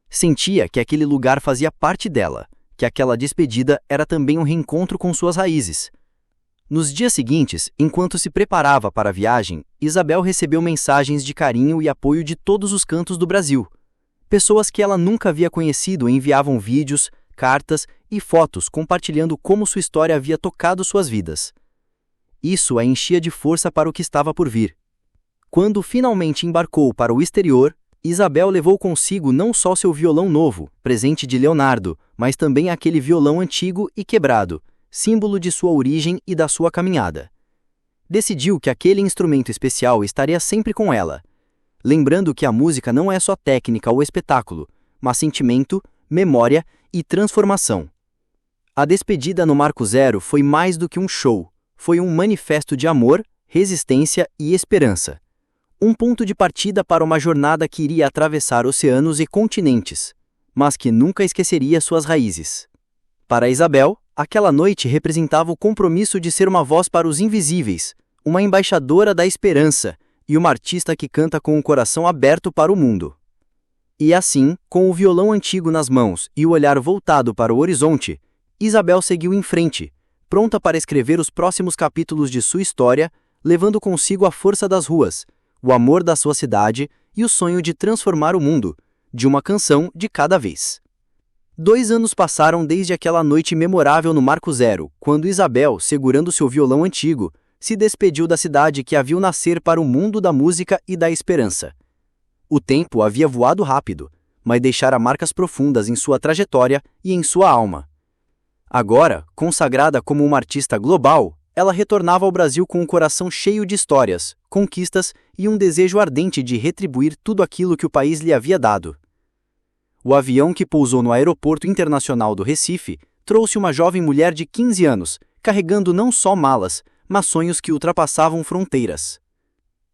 Sentia que aquele lugar fazia parte dela, que aquela despedida era também um reencontro com suas raízes. Nos dias seguintes, enquanto se preparava para a viagem, Isabel recebeu mensagens de carinho e apoio de todos os cantos do Brasil. Pessoas que ela nunca havia conhecido enviavam vídeos, cartas e fotos compartilhando como sua história havia tocado suas vidas. Isso a enchia de força para o que estava por vir. Quando finalmente embarcou para o exterior, Isabel levou consigo não só seu violão novo, presente de Leonardo, mas também aquele violão antigo e quebrado, símbolo de sua origem e da sua caminhada. Decidiu que aquele instrumento especial estaria sempre com ela, lembrando que a música não é só técnica ou espetáculo, mas sentimento, memória e transformação. A despedida no Marco Zero foi mais do que um show, foi um manifesto de amor, resistência e esperança. Um ponto de partida para uma jornada que iria atravessar oceanos e continentes, mas que nunca esqueceria suas raízes. Para Isabel, aquela noite representava o compromisso de ser uma voz para os invisíveis, uma embaixadora da esperança e uma artista que canta com o coração aberto para o mundo. E assim, com o violão antigo nas mãos e o olhar voltado para o horizonte, Isabel seguiu em frente, pronta para escrever os próximos capítulos de sua história, levando consigo a força das ruas, o amor da sua cidade e o sonho de transformar o mundo, de uma canção de cada vez. 2 anos passaram desde aquela noite memorável no Marco Zero, quando Isabel, segurando seu violão antigo, se despediu da cidade que a viu nascer para o mundo da música e da esperança. O tempo havia voado rápido, mas deixara marcas profundas em sua trajetória e em sua alma. Agora, consagrada como uma artista global, ela retornava ao Brasil com um coração cheio de histórias, conquistas e um desejo ardente de retribuir tudo aquilo que o país lhe havia dado. O avião que pousou no Aeroporto Internacional do Recife trouxe uma jovem mulher de 15 anos, carregando não só malas, mas sonhos que ultrapassavam fronteiras.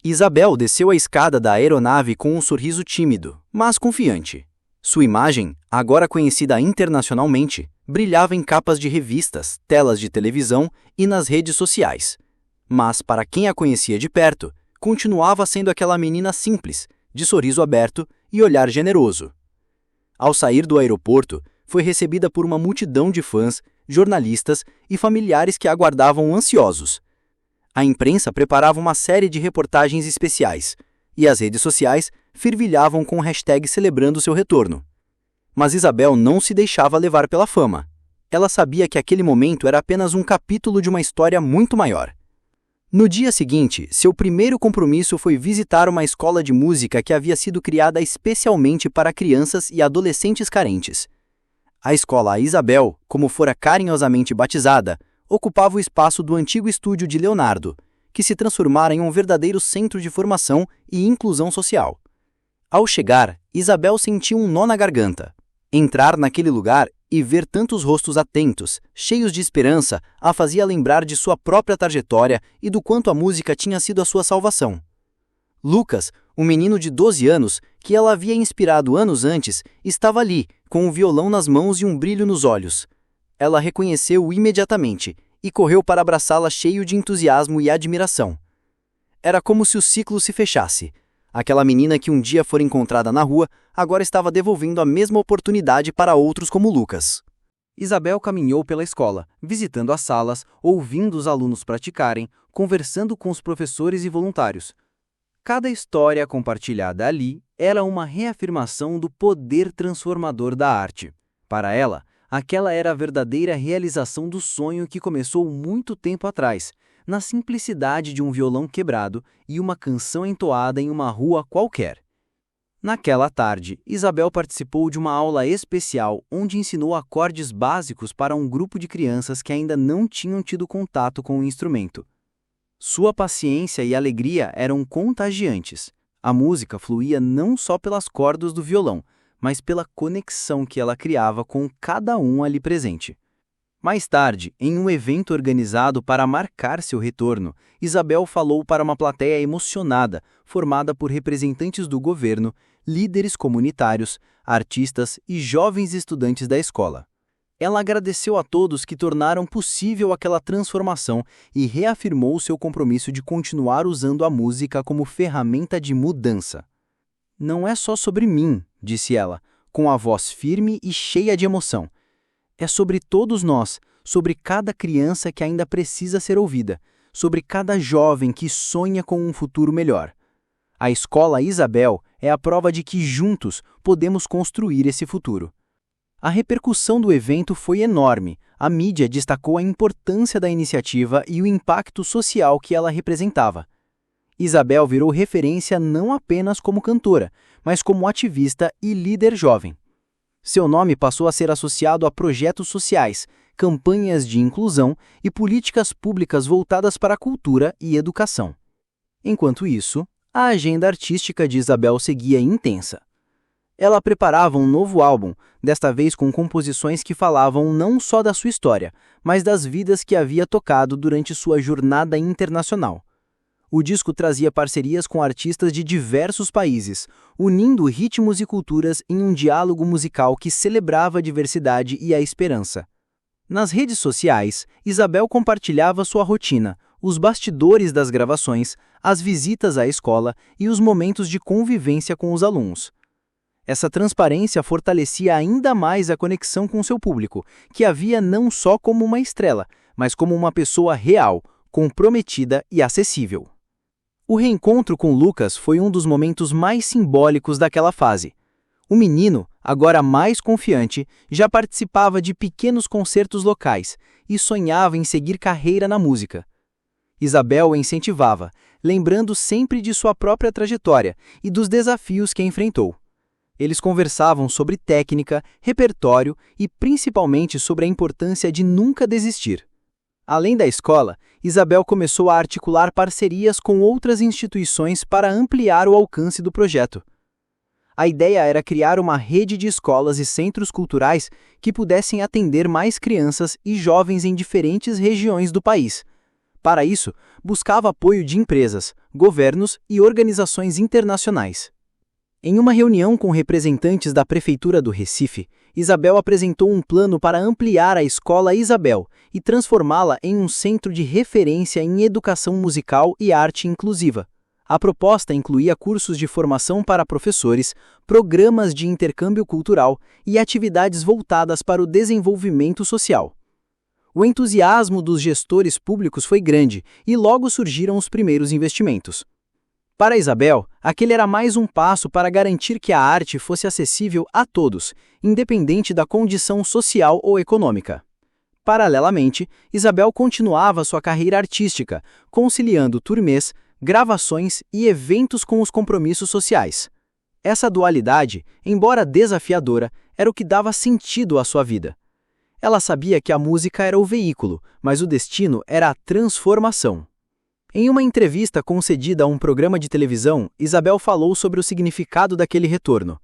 Isabel desceu a escada da aeronave com um sorriso tímido, mas confiante. Sua imagem, agora conhecida internacionalmente, brilhava em capas de revistas, telas de televisão e nas redes sociais. Mas, para quem a conhecia de perto, continuava sendo aquela menina simples, de sorriso aberto e olhar generoso. Ao sair do aeroporto, foi recebida por uma multidão de fãs, jornalistas e familiares que a aguardavam ansiosos. A imprensa preparava uma série de reportagens especiais, e as redes sociais fervilhavam com hashtags celebrando seu retorno. Mas Isabel não se deixava levar pela fama. Ela sabia que aquele momento era apenas um capítulo de uma história muito maior. No dia seguinte, seu primeiro compromisso foi visitar uma escola de música que havia sido criada especialmente para crianças e adolescentes carentes. A escola Isabel, como fora carinhosamente batizada, ocupava o espaço do antigo estúdio de Leonardo, que se transformara em um verdadeiro centro de formação e inclusão social. Ao chegar, Isabel sentiu um nó na garganta. Entrar naquele lugar e ver tantos rostos atentos, cheios de esperança, a fazia lembrar de sua própria trajetória e do quanto a música tinha sido a sua salvação. Lucas, um menino de 12 anos, que ela havia inspirado anos antes, estava ali, com um violão nas mãos e um brilho nos olhos. Ela reconheceu-o imediatamente e correu para abraçá-la cheio de entusiasmo e admiração. Era como se o ciclo se fechasse. Aquela menina que um dia fora encontrada na rua, agora estava devolvendo a mesma oportunidade para outros como Lucas. Isabel caminhou pela escola, visitando as salas, ouvindo os alunos praticarem, conversando com os professores e voluntários. Cada história compartilhada ali era uma reafirmação do poder transformador da arte. Para ela, aquela era a verdadeira realização do sonho que começou muito tempo atrás, na simplicidade de um violão quebrado e uma canção entoada em uma rua qualquer. Naquela tarde, Isabel participou de uma aula especial onde ensinou acordes básicos para um grupo de crianças que ainda não tinham tido contato com o instrumento. Sua paciência e alegria eram contagiantes. A música fluía não só pelas cordas do violão, mas pela conexão que ela criava com cada um ali presente. Mais tarde, em um evento organizado para marcar seu retorno, Isabel falou para uma plateia emocionada, formada por representantes do governo, líderes comunitários, artistas e jovens estudantes da escola. Ela agradeceu a todos que tornaram possível aquela transformação e reafirmou seu compromisso de continuar usando a música como ferramenta de mudança. "Não é só sobre mim", disse ela, com a voz firme e cheia de emoção. "É sobre todos nós, sobre cada criança que ainda precisa ser ouvida, sobre cada jovem que sonha com um futuro melhor. A Escola Isabel é a prova de que juntos podemos construir esse futuro." A repercussão do evento foi enorme. A mídia destacou a importância da iniciativa e o impacto social que ela representava. Isabel virou referência não apenas como cantora, mas como ativista e líder jovem. Seu nome passou a ser associado a projetos sociais, campanhas de inclusão e políticas públicas voltadas para a cultura e educação. Enquanto isso, a agenda artística de Isabel seguia intensa. Ela preparava um novo álbum, desta vez com composições que falavam não só da sua história, mas das vidas que havia tocado durante sua jornada internacional. O disco trazia parcerias com artistas de diversos países, unindo ritmos e culturas em um diálogo musical que celebrava a diversidade e a esperança. Nas redes sociais, Isabel compartilhava sua rotina, os bastidores das gravações, as visitas à escola e os momentos de convivência com os alunos. Essa transparência fortalecia ainda mais a conexão com seu público, que a via não só como uma estrela, mas como uma pessoa real, comprometida e acessível. O reencontro com Lucas foi um dos momentos mais simbólicos daquela fase. O menino, agora mais confiante, já participava de pequenos concertos locais e sonhava em seguir carreira na música. Isabel o incentivava, lembrando sempre de sua própria trajetória e dos desafios que enfrentou. Eles conversavam sobre técnica, repertório e principalmente sobre a importância de nunca desistir. Além da escola, Isabel começou a articular parcerias com outras instituições para ampliar o alcance do projeto. A ideia era criar uma rede de escolas e centros culturais que pudessem atender mais crianças e jovens em diferentes regiões do país. Para isso, buscava apoio de empresas, governos e organizações internacionais. Em uma reunião com representantes da Prefeitura do Recife, Isabel apresentou um plano para ampliar a Escola Isabel e transformá-la em um centro de referência em educação musical e arte inclusiva. A proposta incluía cursos de formação para professores, programas de intercâmbio cultural e atividades voltadas para o desenvolvimento social. O entusiasmo dos gestores públicos foi grande e logo surgiram os primeiros investimentos. Para Isabel, aquele era mais um passo para garantir que a arte fosse acessível a todos, independente da condição social ou econômica. Paralelamente, Isabel continuava sua carreira artística, conciliando turnês, gravações e eventos com os compromissos sociais. Essa dualidade, embora desafiadora, era o que dava sentido à sua vida. Ela sabia que a música era o veículo, mas o destino era a transformação. Em uma entrevista concedida a um programa de televisão, Isabel falou sobre o significado daquele retorno.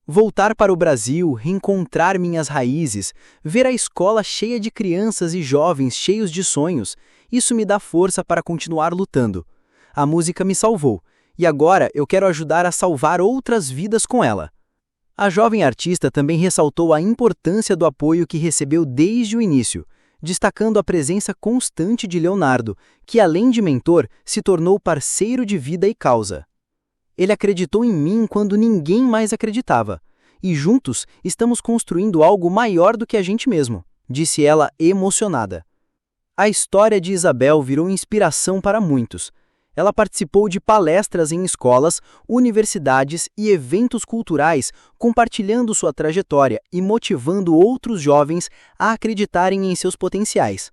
"Voltar para o Brasil, reencontrar minhas raízes, ver a escola cheia de crianças e jovens cheios de sonhos, isso me dá força para continuar lutando. A música me salvou, e agora eu quero ajudar a salvar outras vidas com ela." A jovem artista também ressaltou a importância do apoio que recebeu desde o início, destacando a presença constante de Leonardo, que além de mentor, se tornou parceiro de vida e causa. "Ele acreditou em mim quando ninguém mais acreditava, e juntos estamos construindo algo maior do que a gente mesmo", disse ela emocionada. A história de Isabel virou inspiração para muitos. Ela participou de palestras em escolas, universidades e eventos culturais, compartilhando sua trajetória e motivando outros jovens a acreditarem em seus potenciais.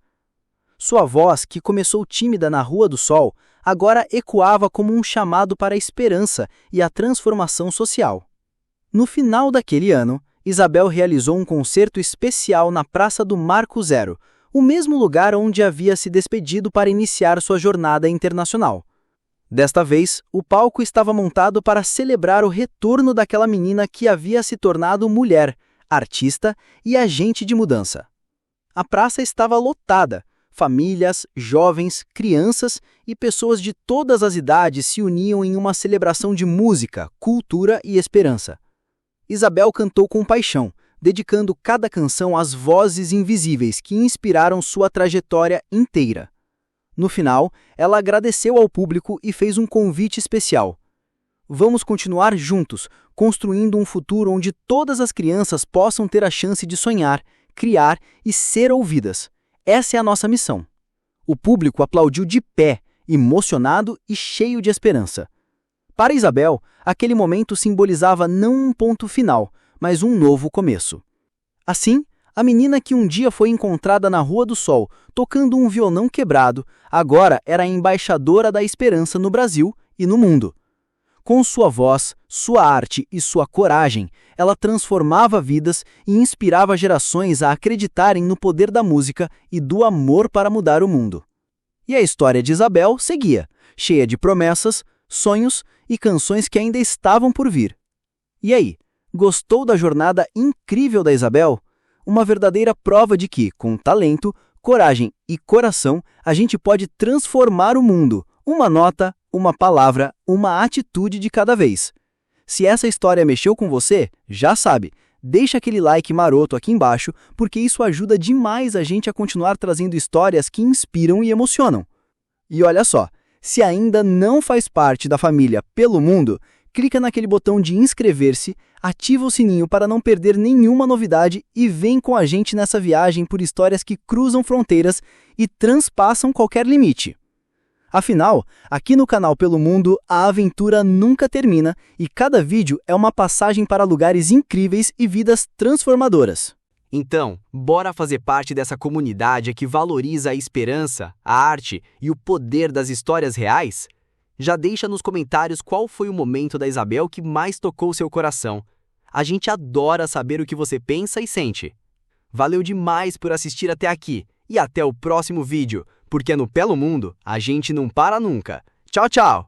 Sua voz, que começou tímida na Rua do Sol, agora ecoava como um chamado para a esperança e a transformação social. No final daquele ano, Isabel realizou um concerto especial na Praça do Marco Zero, o mesmo lugar onde havia se despedido para iniciar sua jornada internacional. Desta vez, o palco estava montado para celebrar o retorno daquela menina que havia se tornado mulher, artista e agente de mudança. A praça estava lotada. Famílias, jovens, crianças e pessoas de todas as idades se uniam em uma celebração de música, cultura e esperança. Isabel cantou com paixão, dedicando cada canção às vozes invisíveis que inspiraram sua trajetória inteira. No final, ela agradeceu ao público e fez um convite especial. Vamos continuar juntos, construindo um futuro onde todas as crianças possam ter a chance de sonhar, criar e ser ouvidas. Essa é a nossa missão. O público aplaudiu de pé, emocionado e cheio de esperança. Para Isabel, aquele momento simbolizava não um ponto final, mas um novo começo. Assim, a menina que um dia foi encontrada na Rua do Sol, tocando um violão quebrado, agora era a embaixadora da esperança no Brasil e no mundo. Com sua voz, sua arte e sua coragem, ela transformava vidas e inspirava gerações a acreditarem no poder da música e do amor para mudar o mundo. E a história de Isabel seguia, cheia de promessas, sonhos e canções que ainda estavam por vir. E aí, gostou da jornada incrível da Isabel? Uma verdadeira prova de que, com talento, coragem e coração, a gente pode transformar o mundo. Uma nota, uma palavra, uma atitude de cada vez. Se essa história mexeu com você, já sabe, deixa aquele like maroto aqui embaixo, porque isso ajuda demais a gente a continuar trazendo histórias que inspiram e emocionam. E olha só, se ainda não faz parte da família Pelo Mundo, clica naquele botão de inscrever-se, ativa o sininho para não perder nenhuma novidade e vem com a gente nessa viagem por histórias que cruzam fronteiras e transpassam qualquer limite. Afinal, aqui no canal Pelo Mundo, a aventura nunca termina e cada vídeo é uma passagem para lugares incríveis e vidas transformadoras. Então, bora fazer parte dessa comunidade que valoriza a esperança, a arte e o poder das histórias reais? Já deixa nos comentários qual foi o momento da Isabel que mais tocou seu coração. A gente adora saber o que você pensa e sente. Valeu demais por assistir até aqui e até o próximo vídeo, porque no Pelo Mundo a gente não para nunca. Tchau, tchau!